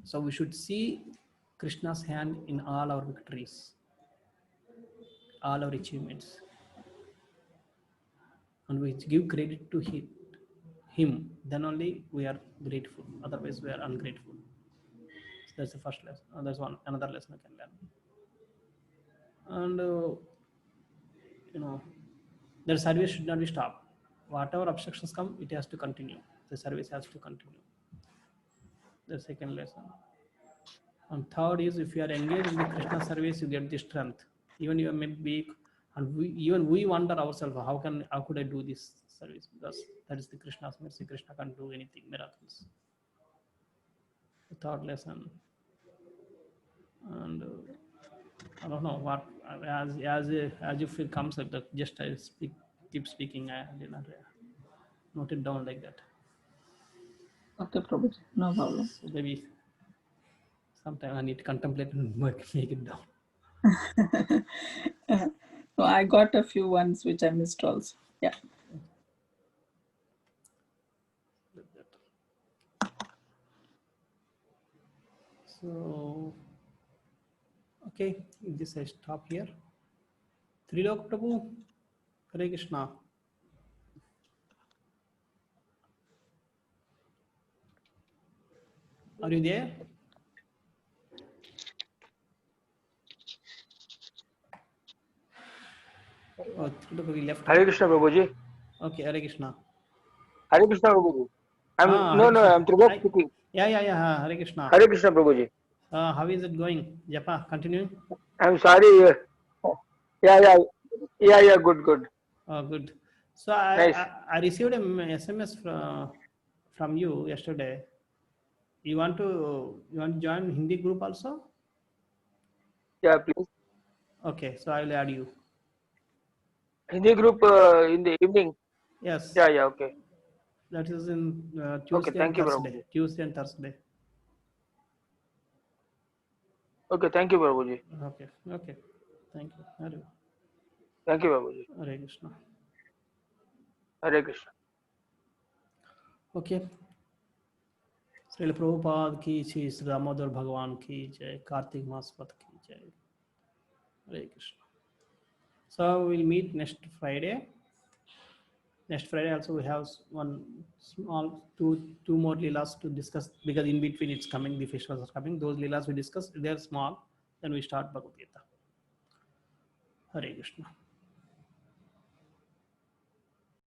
So we should see Krishna's hand in all our victories, all our achievements, and we give credit to him. Then only we are grateful. Otherwise, we are ungrateful. So that's the first lesson. That's another lesson I can learn. And the service should not be stopped. Whatever obstructions come, it has to continue. The service has to continue. the second lesson. And third is, if you are engaged in the Krishna service, you get the strength. Even you may be, and we wonder ourselves, how could I do this service? Because that is the Krishna's mercy. Krishna can't do anything, miracles. The third lesson. And I don't know what, as if it comes like that, just I keep speaking. I did not note it down like that. Okay, Prabhuji, no problem. So maybe sometime I need to contemplate and make it down. No, I got a few ones which I missed also. Yeah. So, okay, this I stop here. Trilok Prabhu, Hare Krishna. Are you there? Oh, Trilok, we left. Hare Krishna Prabhuji. Okay, Hare Krishna. Hare Krishna Prabhuji. Hare No, Krishna. I'm Trilok speaking. Yeah, Hare Krishna. Hare Krishna Prabhuji. How is it going? Japa, continuing? I'm sorry. Yeah, good. Good. So Nice. I received an SMS from you yesterday. You want to join Hindi group also? Yeah, please. Okay, so I will add you. Hindi group in the evening. Yes. Yeah, okay. That is in Tuesday Okay, thank and you, Thursday. Prabhuji. Tuesday and Thursday. Okay, thank you, Prabhuji. Okay. Thank you. Thank you, Prabhuji. Hare Krishna. Hare Krishna. Okay. Srila Prabhupada ki jai, Sri Damodar Bhagwan ki jai, Kartik Maspat ki jai. Hare Krishna. So we'll meet next Friday. Next Friday also we have one small two more leelas to discuss, because in between it's coming, the festivals are coming. Those leelas we discuss, they're small. Then we start Bhagavad Gita. Hare Krishna.